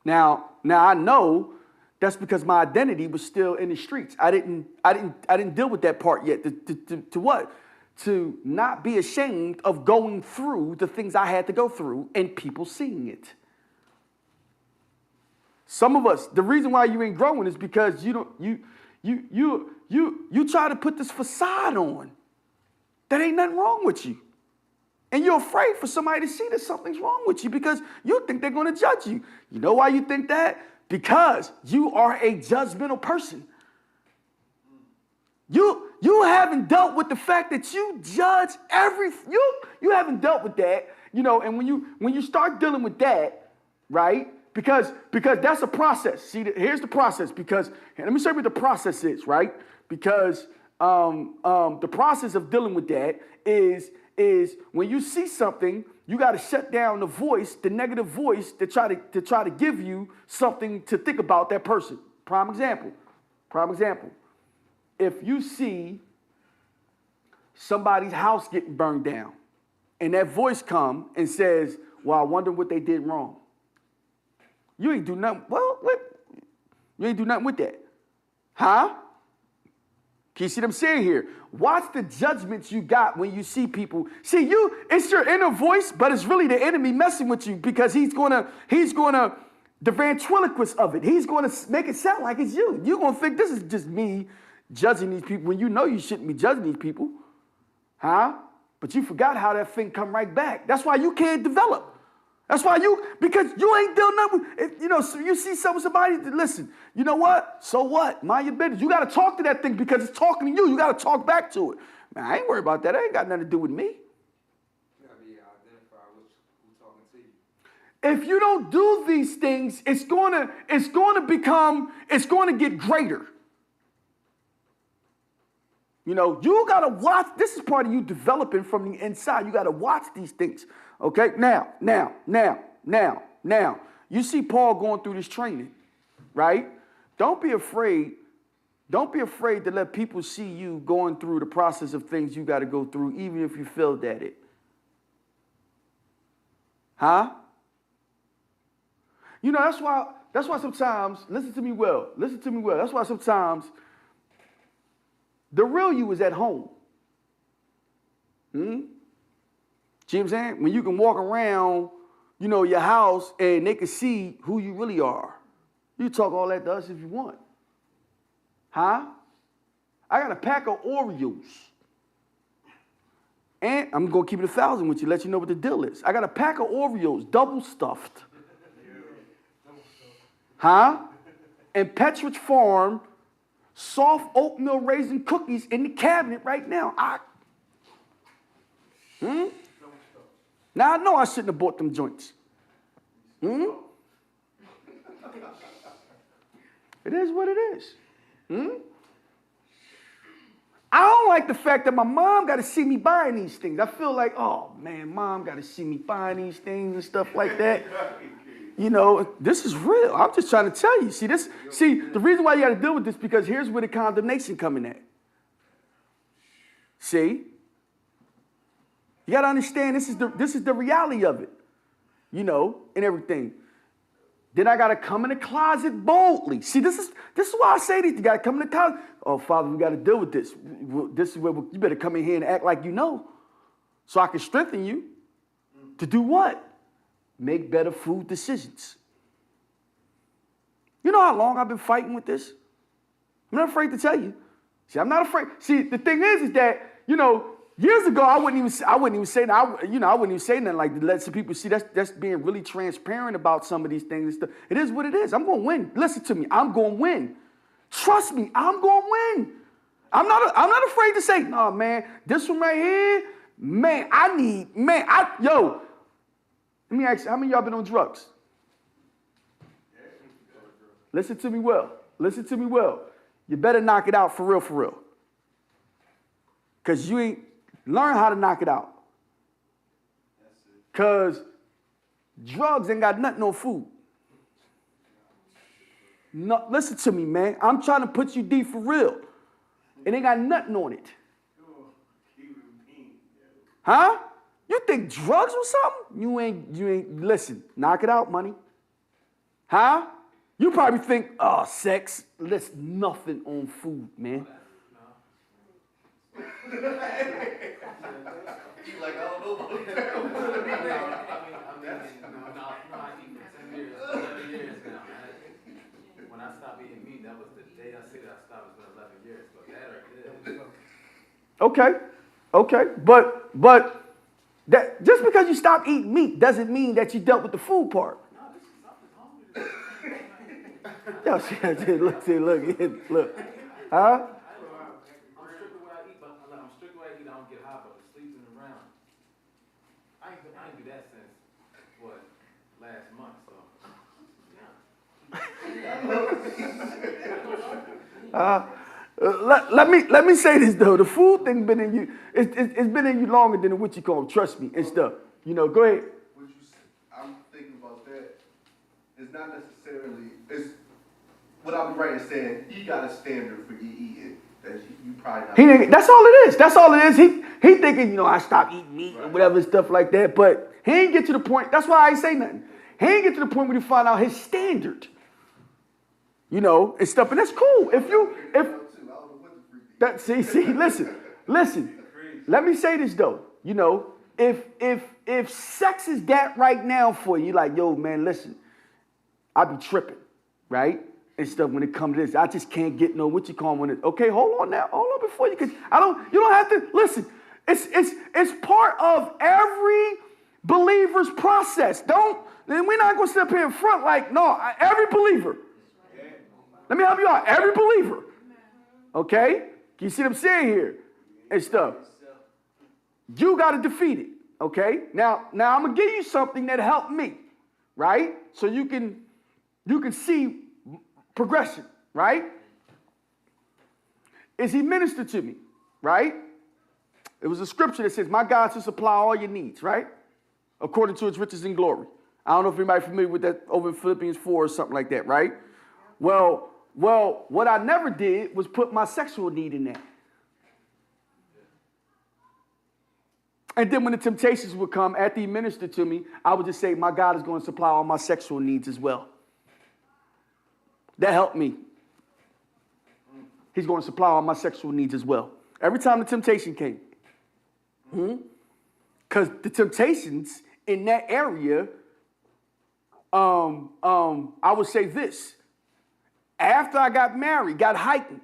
Now I know that's because my identity was still in the streets. I didn't deal with that part yet. To what? To not be ashamed of going through the things I had to go through and people seeing it. Some of us, the reason why you ain't growing is because you try to put this facade on that ain't nothing wrong with you. And you're afraid for somebody to see that something's wrong with you because you think they're going to judge you. You know why you think that? Because you are a judgmental person. You haven't dealt with the fact that you judge everything. You haven't dealt with that, and when you start dealing with that, right? Because that's a process. See, here's the process. Because let me show you what the process is, right? Because the process of dealing with that is when you see something, you got to shut down the voice, the negative voice, to try to give you something to think about that person. Prime example. If you see somebody's house getting burned down, and that voice come and says, "Well, I wonder what they did wrong." You ain't do nothing. Well, you ain't do nothing with that, huh? Can you see what I'm saying here? Watch the judgments you got when you see people. See, it's your inner voice, but it's really the enemy messing with you because he's gonna the ventriloquist of it. He's going to make it sound like it's you. You're going to think this is just me judging these people when you know you shouldn't be judging these people. Huh? But you forgot how that thing come right back. That's why you can't develop. That's why because you ain't dealing nothing with, so you see somebody, listen, you know what? So what? Mind your business. You got to talk to that thing because it's talking to you. You got to talk back to it. Man, I ain't worried about that. That ain't got nothing to do with me. You gotta be identify who's talking to you. If you don't do these things, it's going to get greater. You got to watch. This is part of you developing from the inside. You got to watch these things. Okay? Now. You see Paul going through this training, right? Don't be afraid to let people see you going through the process of things you got to go through, even if you failed at it. Huh? That's why sometimes, listen to me well. That's why sometimes the real you is at home. See what I'm saying? When you can walk around, your house and they can see who you really are. You talk all that to us if you want. Huh? I got a pack of Oreos. And I'm going to keep it 1,000 with you, let you know what the deal is. I got a pack of Oreos, double stuffed. Huh? And Pepperidge Farm soft oatmeal raisin cookies in the cabinet right now. Now I know I shouldn't have bought them joints. It is what it is. I don't like the fact that my mom got to see me buying these things. I feel like, oh man, mom got to see me buying these things and stuff like that. This is real. I'm just trying to tell you. See, the reason why you got to deal with this, because here's where the condemnation coming at. See? You got to understand this is the reality of it. And everything. Then I got to come in the closet boldly. See, this is why I say this. You got to come in the closet. Oh, Father, we got to deal with this. This is where you better come in here and act like you know, so I can strengthen you to do what? Make better food decisions. You know how long I've been fighting with this? I'm not afraid to tell you. See, I'm not afraid. See, the thing is that, years ago I wouldn't even say that. I wouldn't even say nothing like to let some people see that's being really transparent about some of these things and stuff. It is what it is. I'm going to win. Listen to me. I'm going to win. Trust me. I'm going to win. I'm not afraid to say, no, man, this one right here, man, let me ask you, how many of y'all been on drugs? Listen to me well. You better knock it out for real. Because you ain't learn how to knock it out. Because drugs ain't got nothing on food. No, listen to me, man. I'm trying to put you deep for real. It ain't got nothing on it. Huh? You think drugs was something? You ain't, listen, knock it out, money. Huh? You probably think, oh, sex, there's nothing on food, man. When I stopped eating meat, that was the day I said I stopped. It's been 11 years. But that right there. Okay. But that just because you stopped eating meat doesn't mean that you dealt with the food part. No, this is something hungry. Look. Huh? I'm strict with what I eat, but I don't get high, but the sleeping around. I ain't do that since last month, so yeah. Let me say this though. The food thing been in you. It's been in you longer than what you call. Trust me and stuff. Go ahead. I'm thinking about that. It's not necessarily. It's what I'm right in saying. He got a standard for you eating that you probably not. That's all it is. He thinking I stopped eating meat or whatever stuff like that. But he ain't get to the point. That's why I ain't say nothing. He ain't get to the point where you find out his standard. And stuff, and that's cool. Listen. Let me say this though. If sex is that right now for you, like, yo, man, listen, I be tripping, right? And stuff when it comes to this. I just can't get no, what you call when it, okay, hold on before you can, you don't have to, listen, it's part of every believer's process. We're not going to sit up here in front like, no, every believer. Let me help you out. Every believer. Okay? You see what I'm saying here? And stuff. You got to defeat it. Okay? Now I'm going to give you something that helped me. Right? So you can see progression. Right? Is he ministered to me? Right? It was a scripture that says, my God shall supply all your needs. Right? According to his riches and glory. I don't know if anybody's familiar with that over in Philippians 4 or something like that, right? Well, what I never did was put my sexual need in there. And then when the temptations would come, after he ministered to me, I would just say, my God is going to supply all my sexual needs as well. That helped me. He's going to supply all my sexual needs as well. Every time the temptation came. Because the temptations in that area, I would say this. After I got married, got heightened.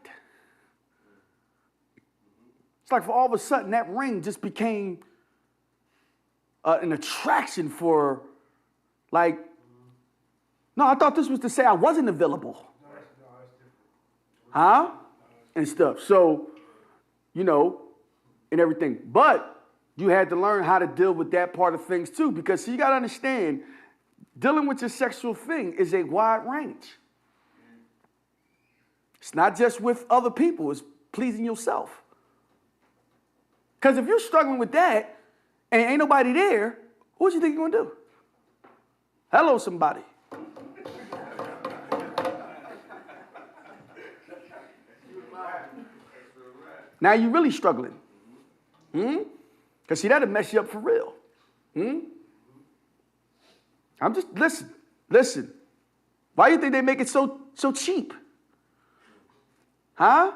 It's like for all of a sudden that ring just became an attraction for, like, no, I thought this was to say I wasn't available. Huh? And stuff. So, and everything. But you had to learn how to deal with that part of things too, because you got to understand, dealing with your sexual thing is a wide range. It's not just with other people, it's pleasing yourself. Because if you're struggling with that and ain't nobody there, what do you think you're going to do? Hello, somebody. Now you're really struggling. Because see, that'll mess you up for real. I'm just, listen. Why do you think they make it so cheap? Huh?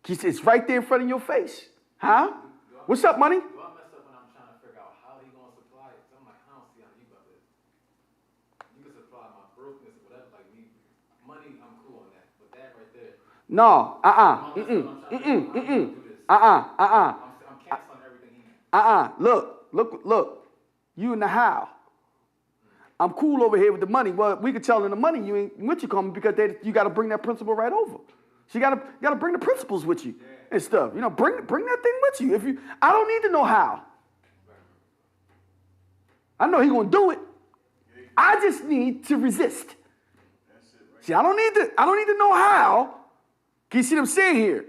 It's right there in front of your face. Huh? What's up, money? Do I mess up when I'm trying to figure out how he gonna supply it? I'm like, I don't see how you got this. You can supply my brokenness or whatever, like me. Money, I'm cool on that. But that right there. No, I'm canceling everything. Look. You in the how. I'm cool over here with the money. Well, we could tell in the money you ain't with you coming because you got to bring that principle right over. So you got to bring the principles with you and stuff. Bring that thing with you. I don't need to know how. I know he's gonna do it. I just need to resist. See, I don't need to know how. Can you see what I'm saying here?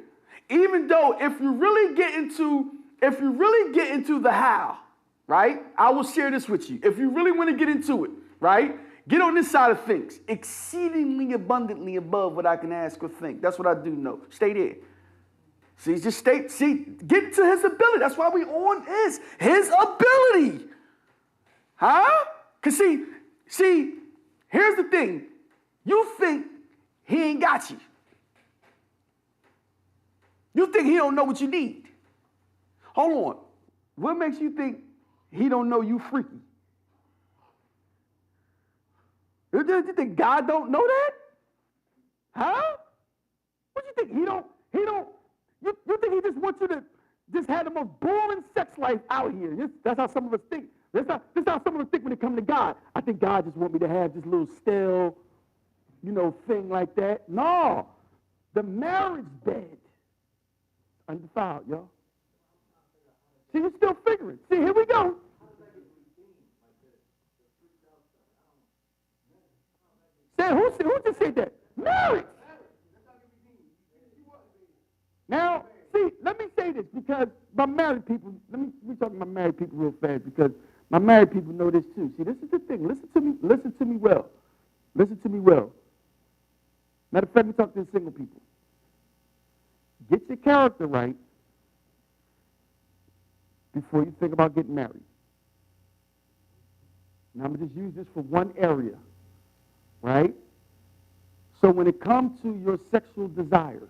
Even though if you really get into the how, right? I will share this with you. If you really want to get into it, right? Get on this side of things. Exceedingly abundantly above what I can ask or think. That's what I do know. Stay there. See, get to his ability. That's why we on his ability. Huh? Because see, here's the thing. You think he ain't got you. You think he don't know what you need. Hold on. What makes you think he don't know you freaky? You think God don't know that? Huh? What you think? He don't, you think he just wants you to just have the most boring sex life out here? That's how some of us think. That's how some of us think when it comes to God. I think God just want me to have this little stale, thing like that. No. The marriage bed. Undefiled, y'all. See, you're still figuring. See, here we go. Who just said that? Marriage. Now, see, let me say this because my married people, we talking about married people real fast because my married people know this too. See, this is the thing. Listen to me well. Listen to me well. Matter of fact, we talk to the single people. Get your character right before you think about getting married. Now, I'm going to just use this for one area, right? So when it comes to your sexual desires,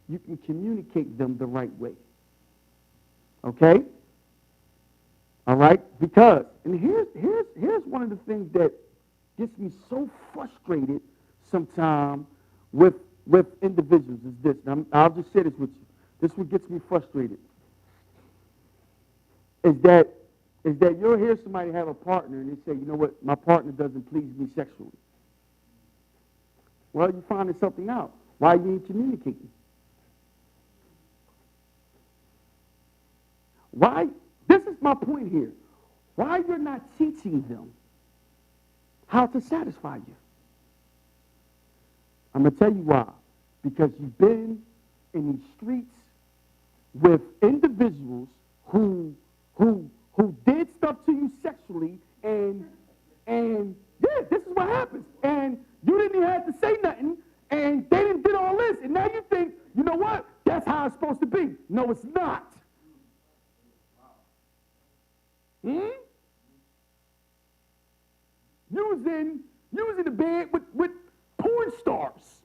you can communicate them the right way. Okay? All right? Because, and here's one of the things that gets me so frustrated sometimes with individuals is this. And I'll just say this with you. This is what gets me frustrated. Is that you'll hear somebody have a partner and they say, you know what, my partner doesn't please me sexually. Well, you're finding something out. Why you ain't communicating? Why? This is my point here. Why you're not teaching them how to satisfy you? I'm going to tell you why. Because you've been in these streets with individuals who did stuff to you sexually, and yeah, this is what happens. And you didn't even have to say nothing, and they didn't did all this, and now you think, you know what? That's how it's supposed to be. No, it's not. You was in the bed with porn stars.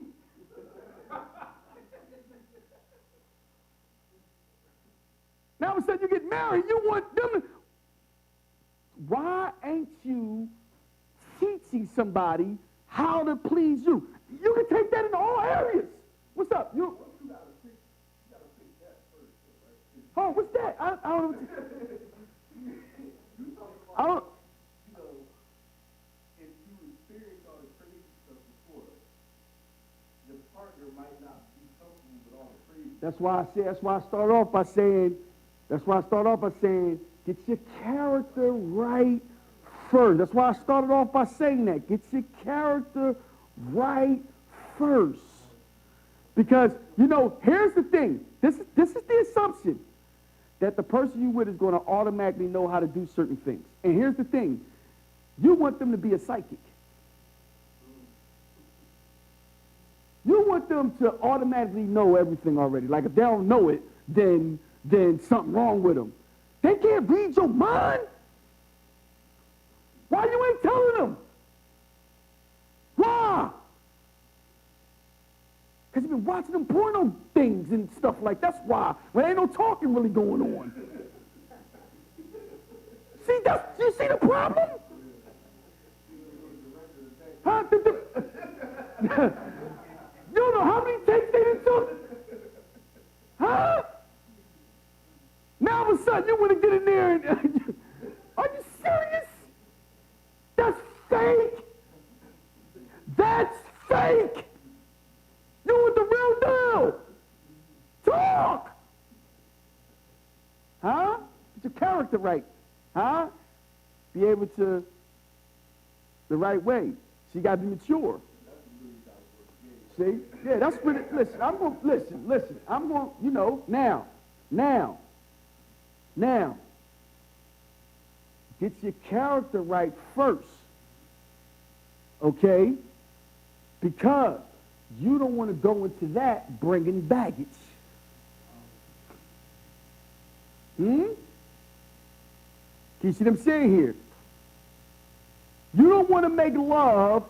Now all of a sudden you get married, you want them to... Why ain't you teaching somebody how to please you? You can take that in all areas. What's up? You gotta fix that first, right? Oh, what's that? I don't know. I don't... If you experience all the crazy stuff before, your partner might not be comfortable with all the crazy. That's why I start off by saying, get your character right first. That's why I started off by saying that. Get your character right first. Because, you know, here's the thing. This is the assumption that the person you with is going to automatically know how to do certain things. And here's the thing. You want them to be a psychic. You want them to automatically know everything already. Like if they don't know it, then something wrong with them. They can't read your mind. Why you ain't telling them? Why? Because you've been watching them porno things and stuff like that. That's why. Well, ain't no talking really going on. You see the problem? Huh? You don't know how many takes they done took? Huh? Now all of a sudden you want to get in there and... Are you serious? That's fake. That's fake. You want the real deal. Talk. Huh? Get your character right. Huh? Be able to... The right way. So you got to be mature. See? Yeah, that's what it... Listen, I'm going... Listen. I'm going... You know, now. Get your character right first. Okay? Because you don't want to go into that bringing baggage. Can you see what I'm saying here? You don't want to make love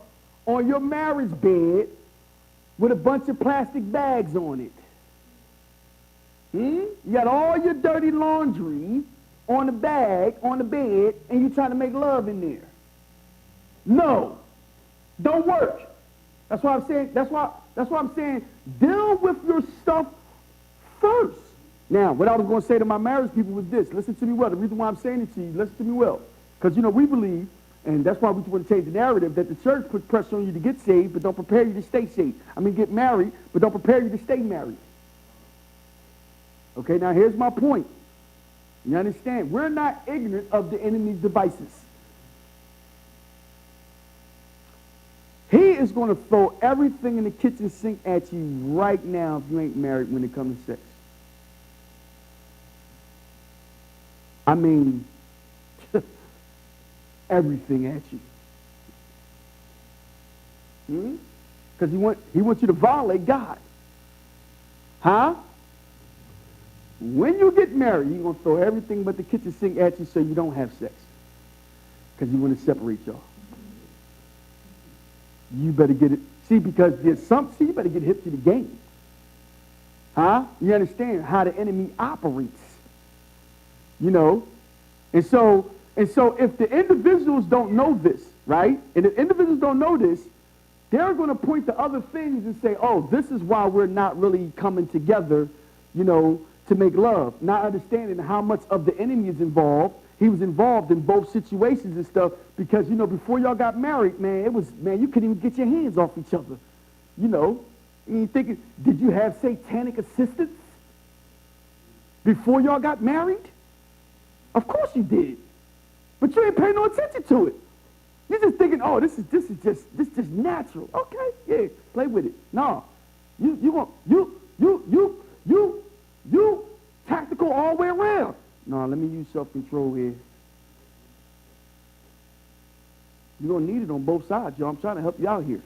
on your marriage bed with a bunch of plastic bags on it. You got all your dirty laundry on the bag, on the bed, and you're trying to make love in there. No. Don't work. That's why I'm saying, that's why I'm saying, deal with your stuff first. Now, what I was going to say to my marriage people was this. Listen to me well. The reason why I'm saying it to you, listen to me well. Because, you know, we believe, and that's why we want to change the narrative, that the church puts pressure on you to get saved, but don't prepare you to stay saved. I mean, get married, but don't prepare you to stay married. Okay, now here's my point. You understand? We're not ignorant of the enemy's devices. He is going to throw everything in the kitchen sink at you right now if you ain't married when it comes to sex. I mean, everything at you. Because he wants you to violate God. Huh? When you get married, he's going to throw everything but the kitchen sink at you so you don't have sex. Because you want to separate y'all. You better get it. See, because there's something, you better get hip to the game. Huh? You understand how the enemy operates. You know? And so, And so if the individuals don't know this, right? And if individuals don't know this, they're going to point to other things and say, oh, this is why we're not really coming together, you know, to make love. Not understanding how much of the enemy is involved. He was involved in both situations and stuff because, you know, before y'all got married, man, you couldn't even get your hands off each other. You know, and you thinking, did you have satanic assistance before y'all got married? Of course you did. But you ain't paying no attention to it. You're just thinking, oh, this is just natural. Okay, yeah, play with it. No, you tactical all the way around. No, let me use self-control here. You're gonna need it on both sides, y'all. I'm trying to help you out here.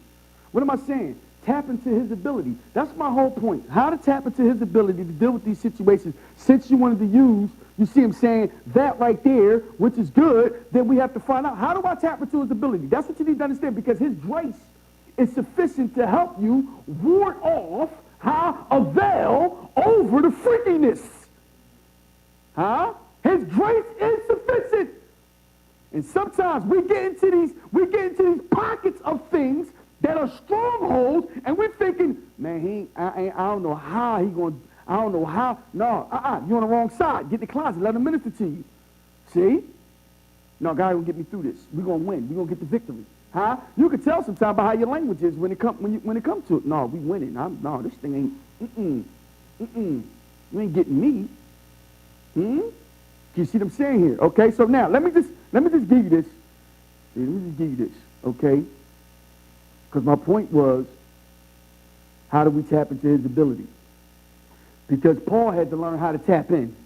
What am I saying? Tap into his ability. That's my whole point. How to tap into his ability to deal with these situations. Since you wanted to use, you see him saying that right there, which is good, then we have to find out, how do I tap into his ability? That's what you need to understand, because his grace is sufficient to help you ward off, a veil over the freakiness. His grace is sufficient. And sometimes we get into these pockets of things that are strongholds, and we're thinking, man, I don't know how he going. I don't know how. No, you're on the wrong side. Get in the closet. Let him minister to you. See? No, God will get me through this. We're gonna win. We're gonna get the victory. You can tell sometimes by how your language is when it comes to it. No, we winning. No, this thing ain't. You ain't getting me. You see what I'm saying here? Okay. So now let me just give you this. Let me just give you this. Okay. Because my point was, how do we tap into his ability? Because Paul had to learn how to tap in.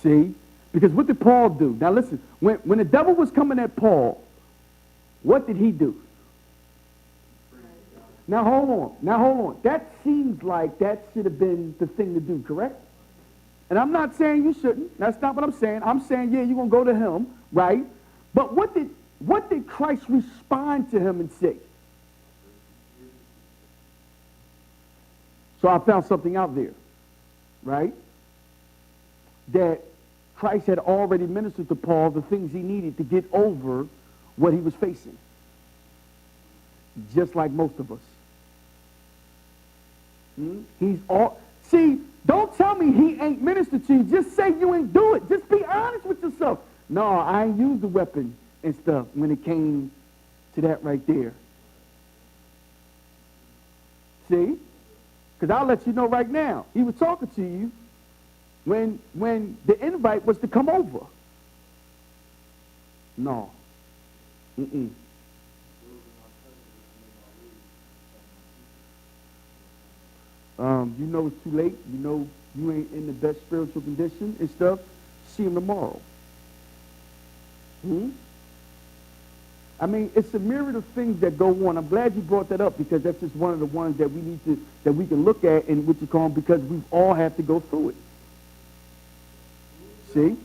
See? Because what did Paul do? Now listen, when the devil was coming at Paul, what did he do? Now hold on. That seems like that should have been the thing to do, correct? And I'm not saying you shouldn't. That's not what I'm saying. I'm saying, yeah, you're going to go to him, right? But what did Christ respond to him and say? So I found something out there, right? That Christ had already ministered to Paul the things he needed to get over what he was facing. Just like most of us. See, don't tell me he ain't ministered to you. Just say you ain't do it. Just be honest with yourself. No, I ain't used the weapon and stuff when it came to that right there. See? Because I'll let you know right now. He was talking to you when the invite was to come over. No. You know it's too late. You know you ain't in the best spiritual condition and stuff. See him tomorrow. I mean, it's a myriad of things that go on. I'm glad you brought that up, because that's just one of the ones that we can look at and what you call them, because we all have to go through it. See?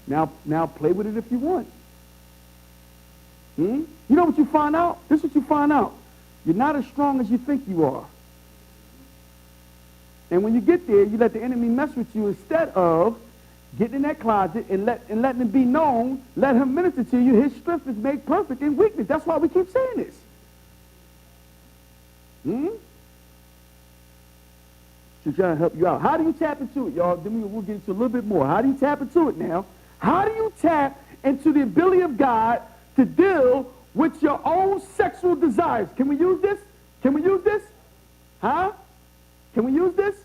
Now play with it if you want. You know what you find out? This is what you find out. You're not as strong as you think you are. And when you get there, you let the enemy mess with you instead of getting in that closet and letting it be known, let him minister to you. His strength is made perfect in weakness. That's why we keep saying this. To try to help you out. How do you tap into it, y'all? Then we'll get into a little bit more. How do you tap into it now? How do you tap into the ability of God to deal with your own sexual desires? Can we use this? Can we use this? Can we use this?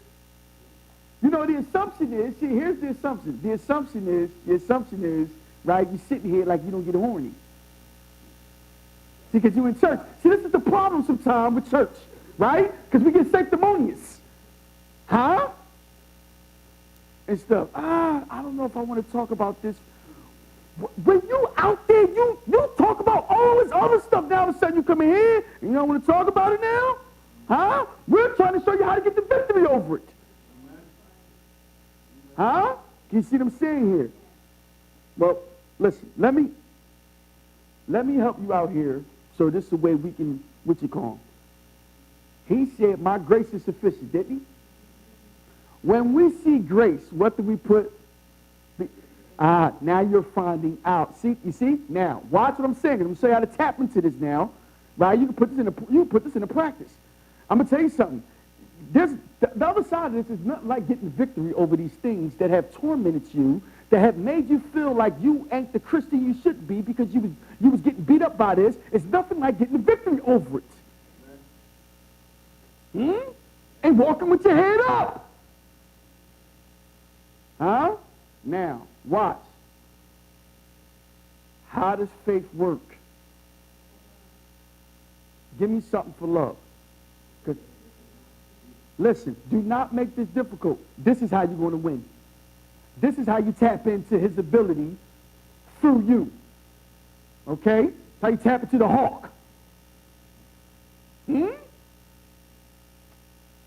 You know, the assumption is, see, here's the assumption. The assumption is, right, you're sitting here like you don't get horny. See, because you're in church. See, this is the problem sometimes with church, right? Because we get sanctimonious. And stuff. I don't know if I want to talk about this. When you out there, you talk about all this other stuff. Now all of a sudden you come in here and you don't want to talk about it now? We're trying to show you how to get the victory over it. Can you see what I'm saying here? Well, listen, let me help you out here. So this is the way we can, what you call him. He said, my grace is sufficient, didn't he? When we see grace, what do we put? Now you're finding out. See, you see? Now, watch what I'm saying. I'm going to show you how to tap into this now. Right? You can put this into practice. I'm going to tell you something. The other side of this is not like getting victory over these things that have tormented you, that have made you feel like you ain't the Christian you should be because you was getting beat up by this. It's nothing like getting a victory over it. And walking with your head up. Huh? Now, watch. How does faith work? Give me something for love. Listen, do not make this difficult. This is how you're going to win. This is how you tap into his ability through you. Okay? How you tap into the hawk.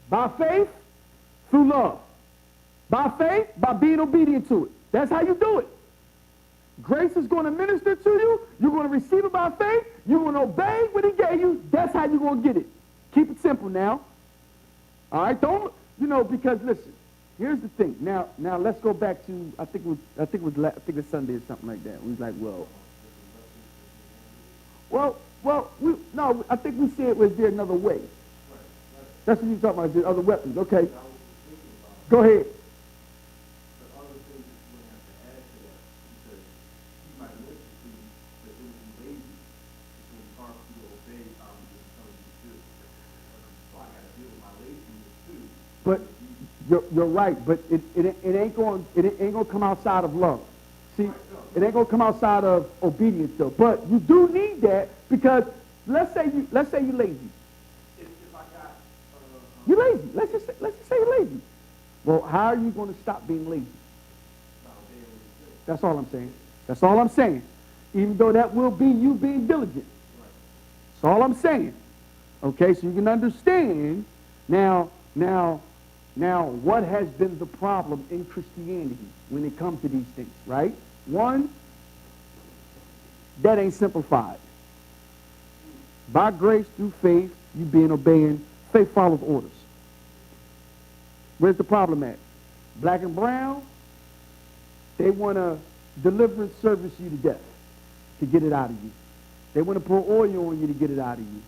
By faith, through love. By faith, by being obedient to it. That's how you do it. Grace is going to minister to you. You're going to receive it by faith. You're going to obey what he gave you. That's how you're going to get it. Keep it simple now. All right? Don't, because listen, here's the thing. Now let's go back to, I think it was Sunday or something like that. We was like, I think we said, was there another way? That's what you're talking about, is there other weapons. Okay. Go ahead. But you're right, but it ain't going to come outside of love. See, it ain't going to come outside of obedience though. But you do need that because let's say you're lazy. You're lazy. Let's just say you're lazy. Well, how are you going to stop being lazy? That's all I'm saying. That's all I'm saying. Even though that will be you being diligent. That's all I'm saying. Okay, so you can understand now, what has been the problem in Christianity when it comes to these things, right? One, that ain't simplified. By grace, through faith, you being obeying, faith follows orders. Where's the problem at? Black and brown, they want to deliverance service you to death to get it out of you. They want to pour oil on you to get it out of you.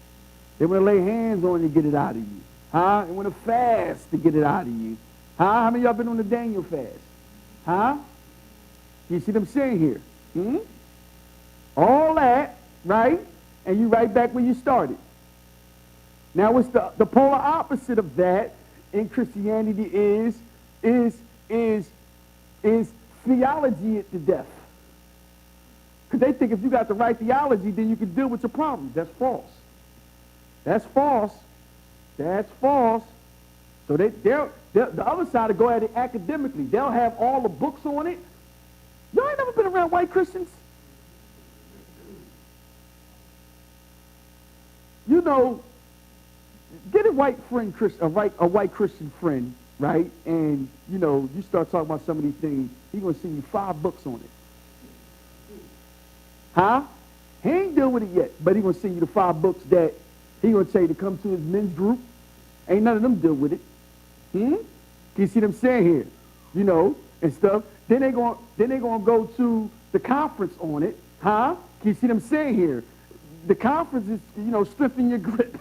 They want to lay hands on you to get it out of you. Huh? They want to fast to get it out of you. Huh? How many of y'all been on the Daniel fast? Huh? You see what I'm saying here? All that, right? And you right back where you started. Now, what's the polar opposite of that in Christianity is theology at the death. Because they think if you got the right theology, then you can deal with your problems. That's false. That's false. That's false. So the other side will go at it academically. They'll have all the books on it. Y'all ain't never been around white Christians? Get a white friend, a white Christian friend, right? And, you start talking about some of these things, he's going to send you 5 books on it. Huh? He ain't deal with it yet, but he's going to send you the 5 books that he's going to tell you to come to his men's group. Ain't none of them deal with it. Can you see what I'm saying here? And stuff. Then they're going to go to the conference on it. Huh? Can you see what I'm saying here? The conference is, strengthening your grip.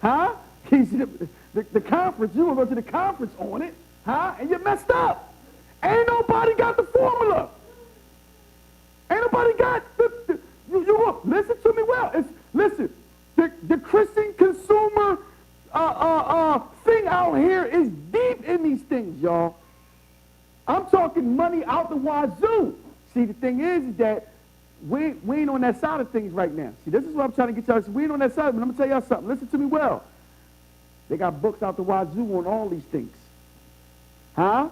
Huh? Can you see the conference, you're going to go to the conference on it. Huh? And you're messed up. Ain't nobody got the formula. Ain't nobody got you listen to me well. Listen, the Christian consumer thing out here is deep in these things, y'all. I'm talking money out the wazoo. See, the thing is that we ain't on that side of things right now. See, this is what I'm trying to get y'all. We ain't on that side, but I'm going to tell y'all something. Listen to me well. They got books out the wazoo on all these things. Huh?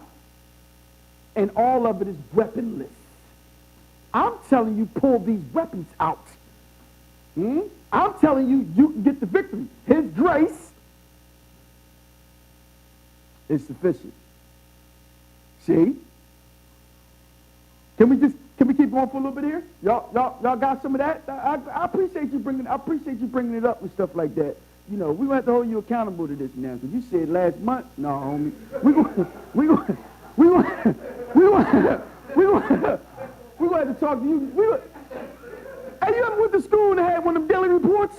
And all of it is weaponless. I'm telling you, pull these weapons out. I'm telling you, you can get the victory. His grace is sufficient. See? Can we keep going for a little bit here? Y'all got some of that? I appreciate you bringing it up and stuff like that. We gonna have to hold you accountable to this now, because you said last month. No, homie. we gonna have to talk to you. Hey, you ever went to school and had one of them daily reports?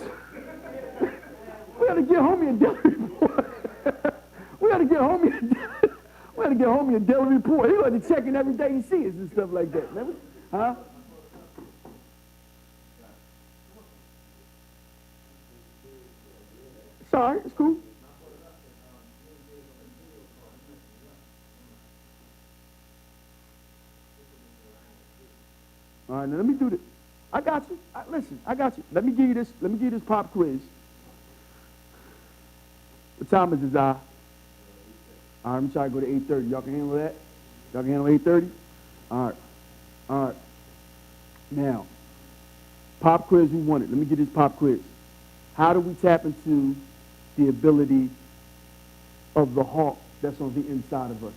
We gotta get homie a daily report. we gotta get homie a daily report. He gotta check in every day he sees and stuff like that. Remember? Huh? Sorry, it's cool. All right, now let me do this. I got you. Listen, I got you. Let me give you this pop quiz. What time is it, All right, I'm trying to go to 8:30. Y'all can handle that? Y'all can handle 8:30? All right. All right. Now, pop quiz, who won it? Let me get this pop quiz. How do we tap into the ability of the hawk that's on the inside of us?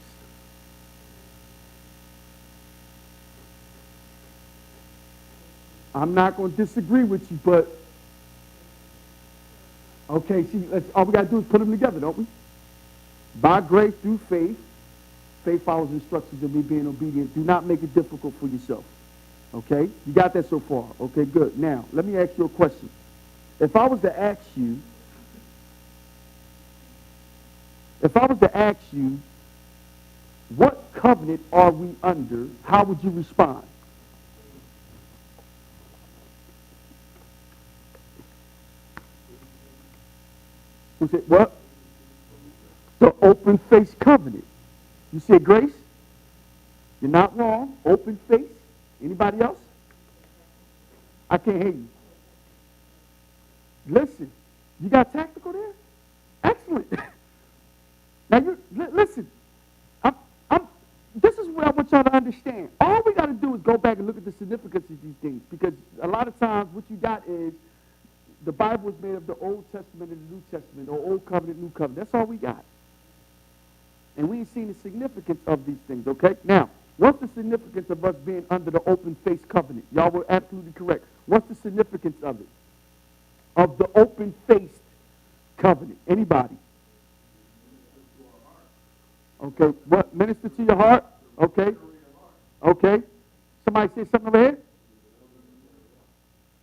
I'm not going to disagree with you, but okay, see, all we got to do is put them together, don't we? By grace through faith, faith follows instructions of me being obedient. Do not make it difficult for yourself. Okay? You got that so far? Okay, good. Now, let me ask you a question. If I was to ask you, what covenant are we under, how would you respond? Who said what? The open face covenant. You said grace? You're not wrong. Open face. Anybody else? I can't hear you. Listen, you got tactical there? Excellent. Now listen. This is what I want y'all to understand. All we got to do is go back and look at the significance of these things, because a lot of times what you got is the Bible is made of the Old Testament and the New Testament, or Old Covenant, New Covenant. That's all we got. And we ain't seen the significance of these things, okay? Now, what's the significance of us being under the open-faced covenant? Y'all were absolutely correct. What's the significance of it? Of the open-faced covenant? Anybody? Okay, what? Minister to your heart? Okay. Okay. Somebody say something over here?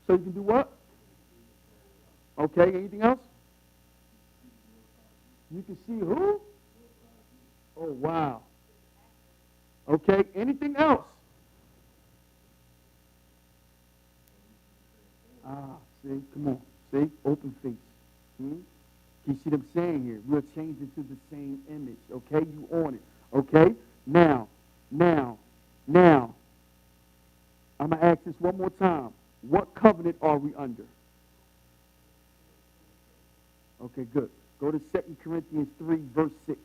So you can do what? Okay, anything else? You can see who? Oh, wow. Okay, anything else? See, come on. See, open face. You see what I'm saying here? We're changed into the same image. Okay, you on it. Okay, now, I'm going to ask this one more time. What covenant are we under? Okay, good. Go to 2 Corinthians 3, verse 6.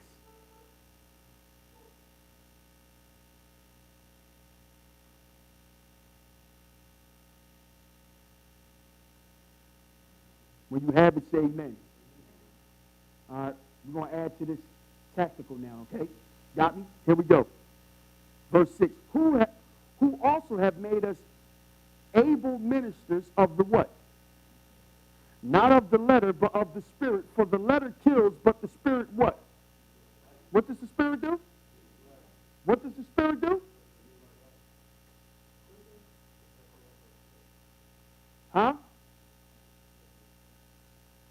When you have it, say amen. All right, we're going to add to this tactical now, okay? Got me? Here we go. Verse 6. Who also have made us able ministers of the what? Not of the letter, but of the Spirit. For the letter kills, but the Spirit what? What does the Spirit do? What does the Spirit do? Huh?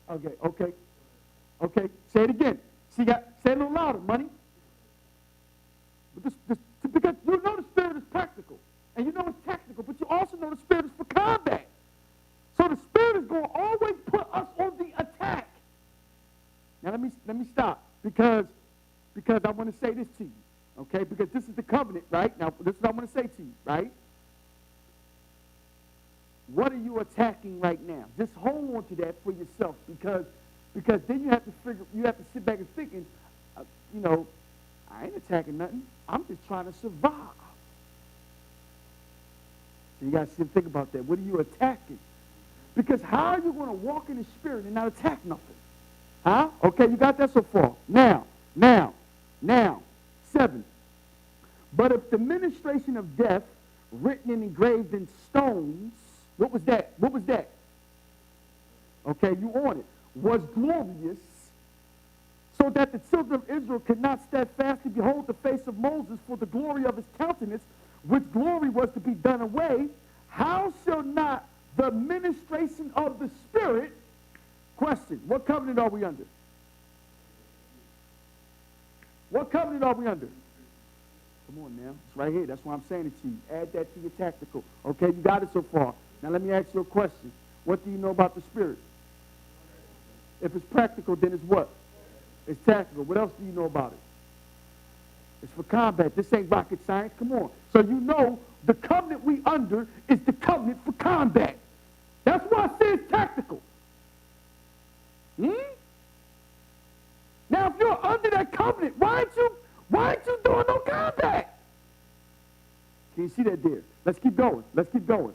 Okay. Say it again. Say it a little louder, money. Because you know the Spirit is practical, and you know it's tactical, but you also know the Spirit is for combat. So the Spirit is going to always put us on the attack. Now let me stop, because I want to say this to you, okay? Because this is the covenant, right? Now this is what I want to say to you, right? What are you attacking right now? Just hold on to that for yourself, because then you have to sit back and think, I ain't attacking nothing. I'm just trying to survive. So you got to sit and think about that. What are you attacking? Because how are you going to walk in the Spirit and not attack nothing? Huh? Okay, you got that so far. Now, 7. But if the ministration of death, written and engraved in stones, what was that? Okay, you on it. Was glorious, so that the children of Israel could not steadfastly behold the face of Moses for the glory of his countenance, which glory was to be done away, how shall not the ministration of the Spirit, question, what covenant are we under? What covenant are we under? Come on now, it's right here. That's why I'm saying it to you. Add that to your tactical. Okay, you got it so far. Now let me ask you a question. What do you know about the Spirit? If it's practical, then it's what? It's tactical. What else do you know about it? It's for combat. This ain't rocket science. Come on. So you know the covenant we under is the covenant for combat. That's why I say it's tactical. Hmm? Now, if you're under that covenant, why aren't you doing no combat? Can you see that there? Let's keep going. Let's keep going.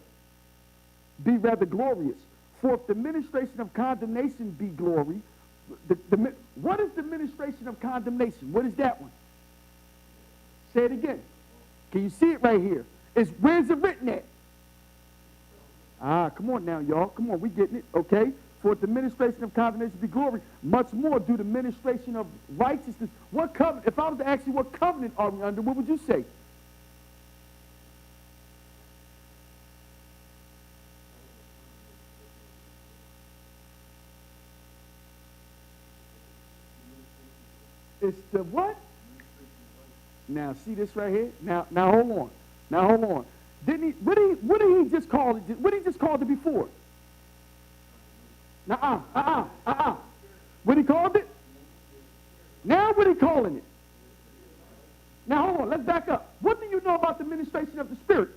Be rather glorious. For if the ministration of condemnation be glory, what is the ministration of condemnation? What is that one? Say it again. Can you see it right here? Where's it written at? Come on now, y'all. Come on, we getting it, okay? For if the ministration of condemnation be glory, much more do the ministration of righteousness. What covenant? If I was to ask you what covenant are we under, what would you say? It's the what? Now, see this right here? Now hold on. Now, hold on. What did he just call it? What did he just call it before? What he called it? Now what he calling it? Now, hold on. Let's back up. What do you know about the ministration of the Spirit?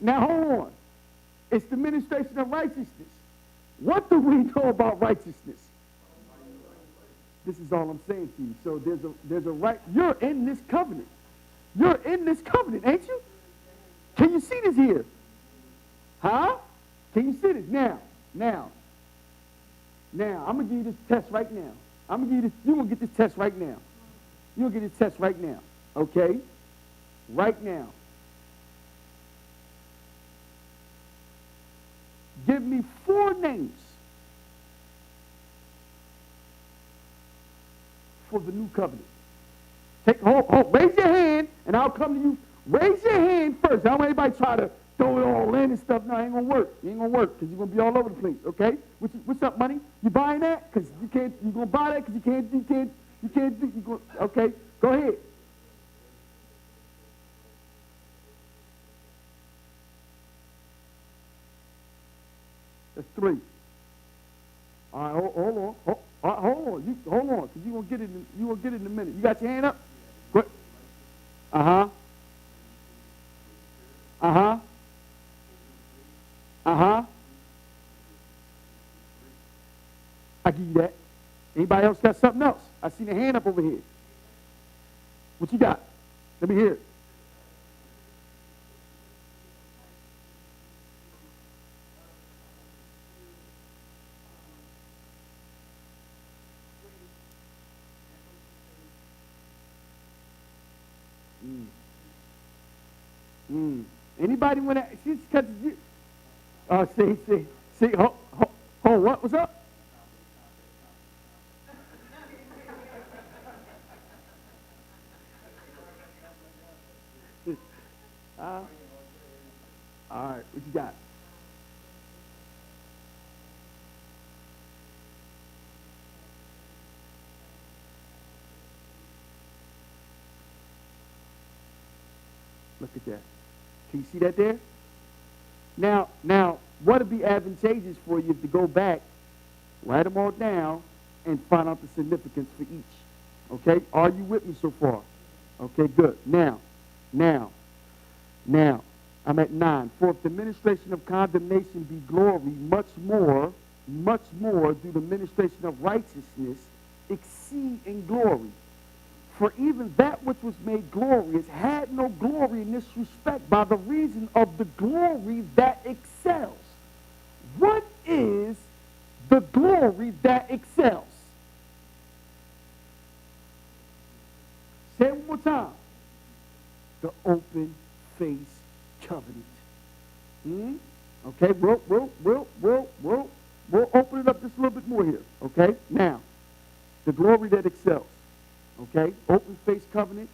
Now, hold on. It's the ministration of righteousness. What do we know about righteousness? This is all I'm saying to you. So there's a right. You're in this covenant. You're in this covenant, ain't you? Can you see this here? Huh? Can you see this? Now, I'm going to give you this test right now. You're going to get this test right now. You're going to get this test right now. Okay? Right now. Give me 4 names for the new covenant. Raise your hand, and I'll come to you. Raise your hand first. I don't want anybody try to throw it all in and stuff. No, it ain't gonna work. It ain't gonna work because you're gonna be all over the place. Okay? What's up, money? You buying that? Because you can't. You gonna buy that? Because you can't do. You go. Okay? Go ahead. That's 3. All right, hold on. Hold on, because you're gonna get it. You gonna get it in a minute. You got your hand up? Go. I give you that. Anybody else got something else? I seen a hand up over here. What you got? Let me hear it. Anybody want to? See. What's up? All right, what you got? Look at that. Can you see that there? Now, what would be advantageous for you is to go back, write them all down, and find out the significance for each. Okay? Are you with me so far? Okay, good. Now, I'm at 9. For if the ministration of condemnation be glory, much more do the ministration of righteousness exceed in glory. For even that which was made glorious had no glory in this respect by the reason of the glory that excels. What is the glory that excels? Say it one more time. The open face covenant. Okay, we'll open it up just a little bit more here. Okay, now, the glory that excels. Okay? Open-faced covenant,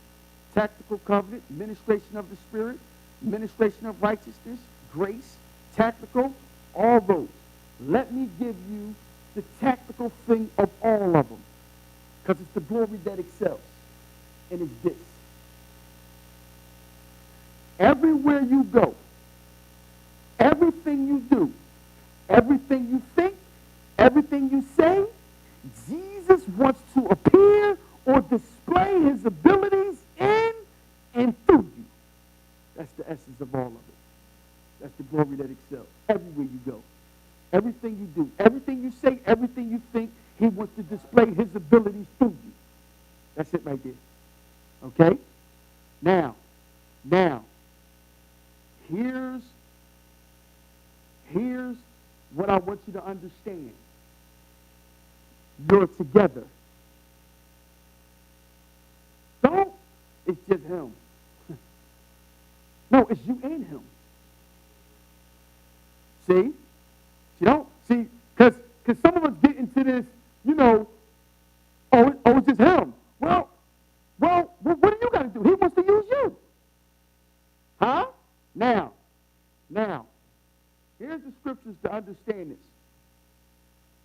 tactical covenant, ministration of the Spirit, ministration of righteousness, grace, tactical, all those. Let me give you the tactical thing of all of them, because it's the glory that excels, and it's this. Everywhere you go, everything you do, everything you think, everything you say, Jesus wants to appear or display his abilities in and through you. That's the essence of all of it. That's the glory that excels. Everywhere you go, everything you do, everything you say, everything you think, he wants to display his abilities through you. That's it right there. Okay? Now, here's what I want you to understand. You're together. Don't, it's just him. No, it's you and him. See? You don't see, because some of us get into this, it's just him. Well, what do you got to do? He wants to use you. Huh? Now, here's the scriptures to understand this.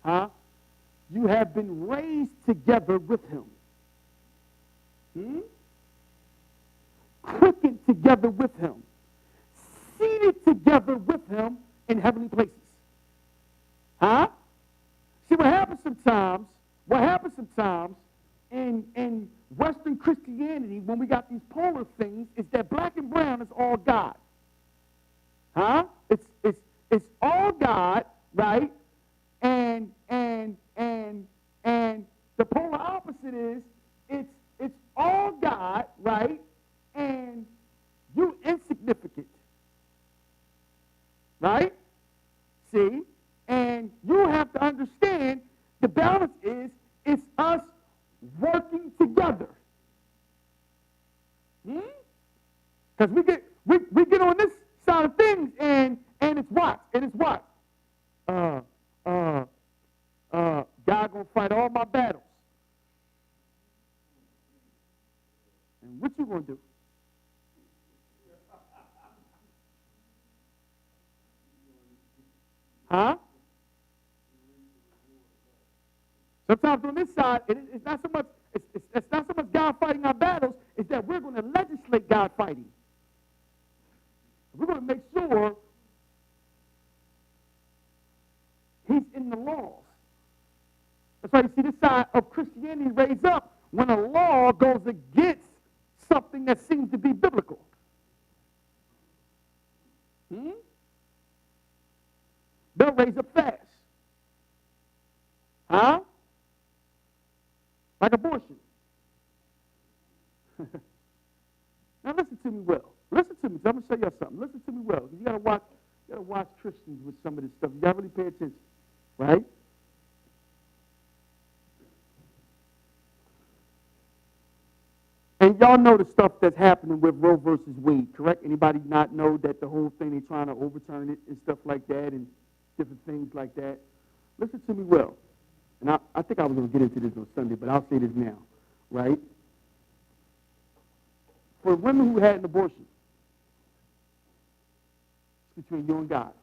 Huh? You have been raised together with him. Quickened together with him. Seated together with him in heavenly places. Huh? See, what happens sometimes in Western Christianity, when we got these polar things, is that black and brown is all God. Huh? It's all God, right? And the polar opposite is it's all God, right? And you insignificant. Right? See? And you have to understand the balance is it's us working together. Because we get on this side of things and it's what? God gonna fight all my battles. And what you gonna do? Huh? Sometimes on this side, it's not so much God fighting our battles, it's that we're going to legislate God fighting. We're going to make sure he's in the laws. That's why you see this side of Christianity raise up when a law goes against something that seems to be biblical. They'll raise up fast. Huh? Like abortion. Now listen to me well. Listen to me. I'm going to show you something. Listen to me well. You got to watch Christians with some of this stuff. You got to really pay attention. Right? And y'all know the stuff that's happening with Roe versus Wade, correct? Anybody not know that the whole thing, they're trying to overturn it and stuff like that and different things like that? Listen to me well. And I think I was going to get into this on Sunday, but I'll say this now, right? For women who had an abortion, it's between you and God,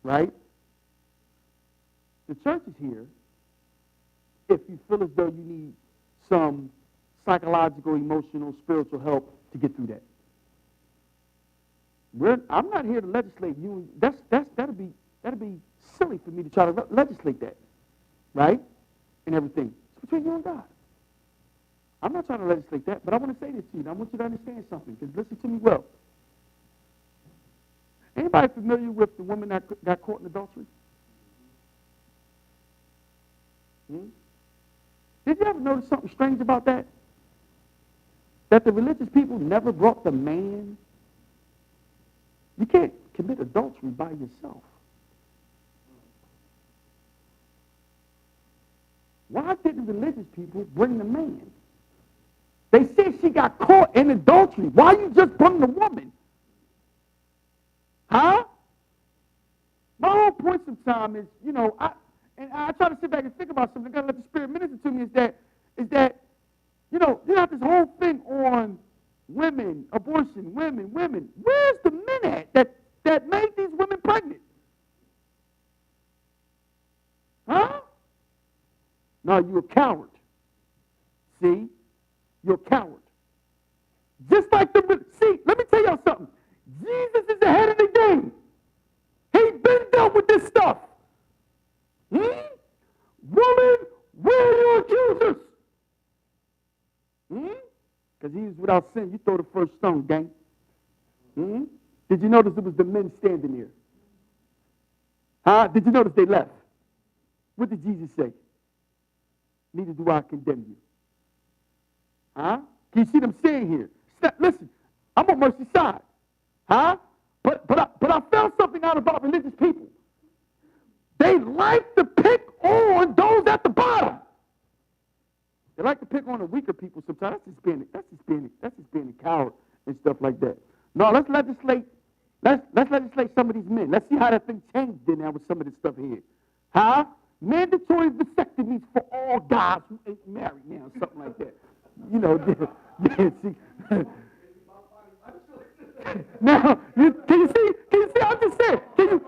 right? The church is here if you feel as though you need some psychological, emotional, spiritual help to get through that. I'm not here to legislate you. That'd be silly for me to try to legislate that, right? And everything. It's between you and God. I'm not trying to legislate that, but I want to say this to you. And I want you to understand something, because listen to me well. Anybody familiar with the woman that got caught in adultery? Did you ever notice something strange about that? That the religious people never brought the man. You can't commit adultery by yourself. Why didn't religious people bring the man? They said she got caught in adultery. Why you just bring the woman? Huh? My whole point sometimes is, I try to sit back and think about something. I got to let the Spirit minister to me. Is that is that, you got this whole thing on women, abortion, women. Where's the men at that made these women pregnant? Huh? No, you're a coward. See? You're a coward. Just like see, let me tell y'all something. Jesus is ahead of the game. He's been dealt with this stuff. Woman, where are your accusers? Because he was without sin. You throw the first stone, gang. Did you notice it was the men standing there? Huh? Did you notice they left? What did Jesus say? Neither do I condemn you. Huh? Can you see them saying here? Listen, I'm on mercy side. Huh? But I found something out about religious people. They like to pick on those at the bottom. They like to pick on the weaker people sometimes. That's just being a coward and stuff like that. No, let's legislate some of these men. Let's see how that thing changed then now with some of this stuff here. Huh? Mandatory vasectomies for all guys who ain't married now, something like that. Yeah, see. Now, can you see, I'm just saying, can you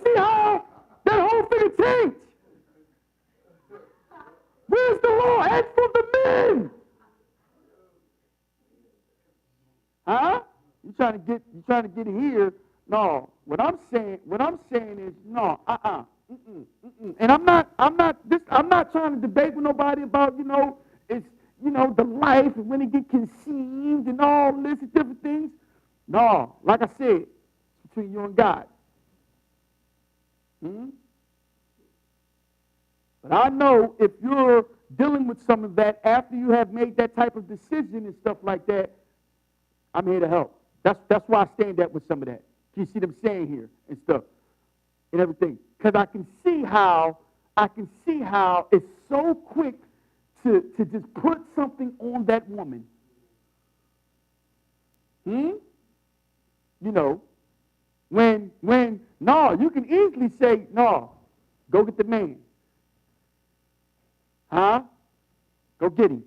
see how that whole thing has changed? Where's the law? Ask for the men. Huh? You trying to get here? No. What I'm saying is no. And I'm not trying to debate with nobody about, it's the life and when it get conceived and all this and different things. No, like I said, it's between you and God. But I know if you're dealing with some of that after you have made that type of decision and stuff like that, I'm here to help. That's why I stand up with some of that. You see them saying here and stuff and everything. Because I can see how it's so quick to just put something on that woman. When no, you can easily say, no, go get the man. Huh? Go get him.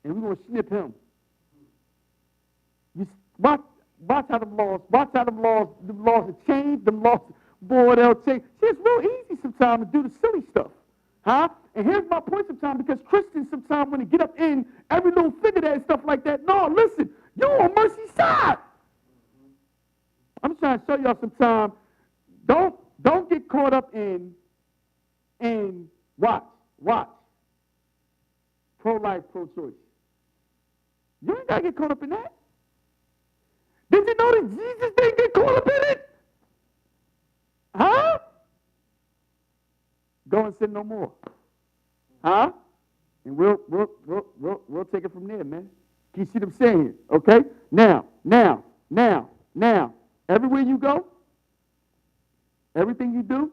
And we're going to snip him. Watch how them laws have changed, them laws, boy, they'll change. See, it's real easy sometimes to do the silly stuff. Huh? And here's my point sometimes, because Christians sometimes when they get up in every little figure that and stuff like that, no, listen, you're on mercy side. I'm trying to show y'all sometimes, don't get caught up in watch, pro-life, pro-choice. You ain't got to get caught up in that. Did you know that Jesus didn't get caught up in it? Huh? Go and sin no more. Huh? And we'll take it from there, man. Can you see what I'm saying here? Okay? Now. Everywhere you go, everything you do,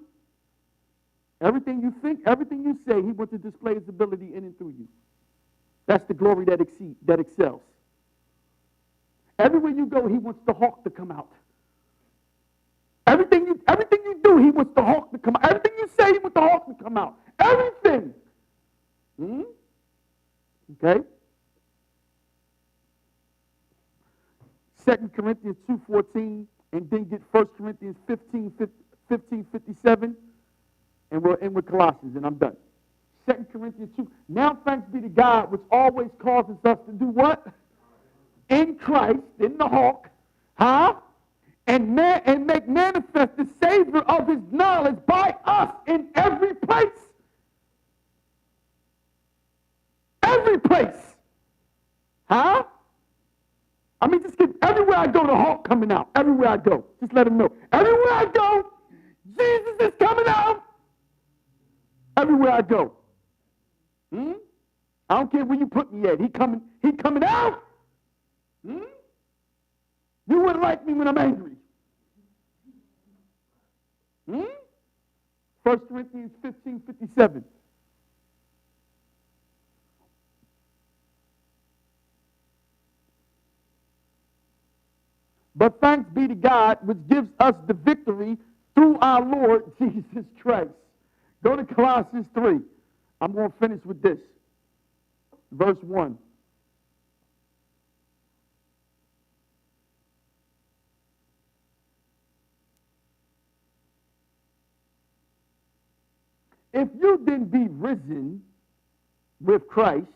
everything you think, everything you say, he wants to display his ability in and through you. That's the glory that excels. Everywhere you go, he wants the hawk to come out. Everything you do, he wants the hawk to come out. Everything you say, he wants the hawk to come out. Everything. Okay? 2 Corinthians 2:14, and then get 1 Corinthians 15:57, and we'll end with Colossians, and I'm done. 2 Corinthians 2. Now thanks be to God, which always causes us to do what? In Christ, in the hawk, and make manifest the savor of his knowledge by us in every place. Every place. I mean, just get everywhere I go, the hawk coming out. Everywhere I go. Just let him know. Everywhere I go, Jesus is coming out. Everywhere I go. I don't care where you put me at. He coming out. You wouldn't like me when I'm angry. 1 Corinthians 15:57. But thanks be to God, which gives us the victory through our Lord Jesus Christ. Go to Colossians 3. I'm going to finish with this. verse 1. If you then be risen with Christ,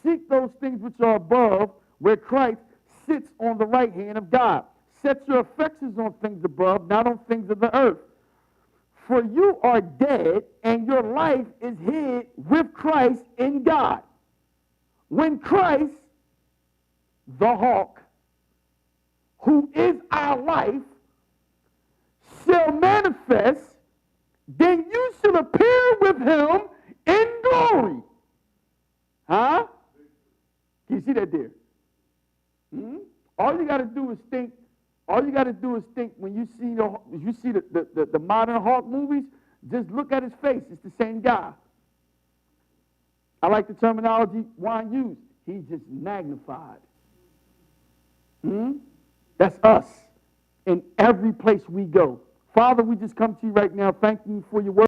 seek those things which are above, where Christ sits on the right hand of God. Set your affections on things above, not on things of the earth. For you are dead, and your life is hid with Christ in God. When Christ, the hawk, who is our life, shall manifest, then you shall appear with him in glory. Huh? Can you see that there? All you got to do is think. All you got to do is think when you see the modern Hawk movies. Just look at his face. It's the same guy. I like the terminology Juan used. He's just magnified. That's us in every place we go. Father, we just come to you right now, thanking you for your word.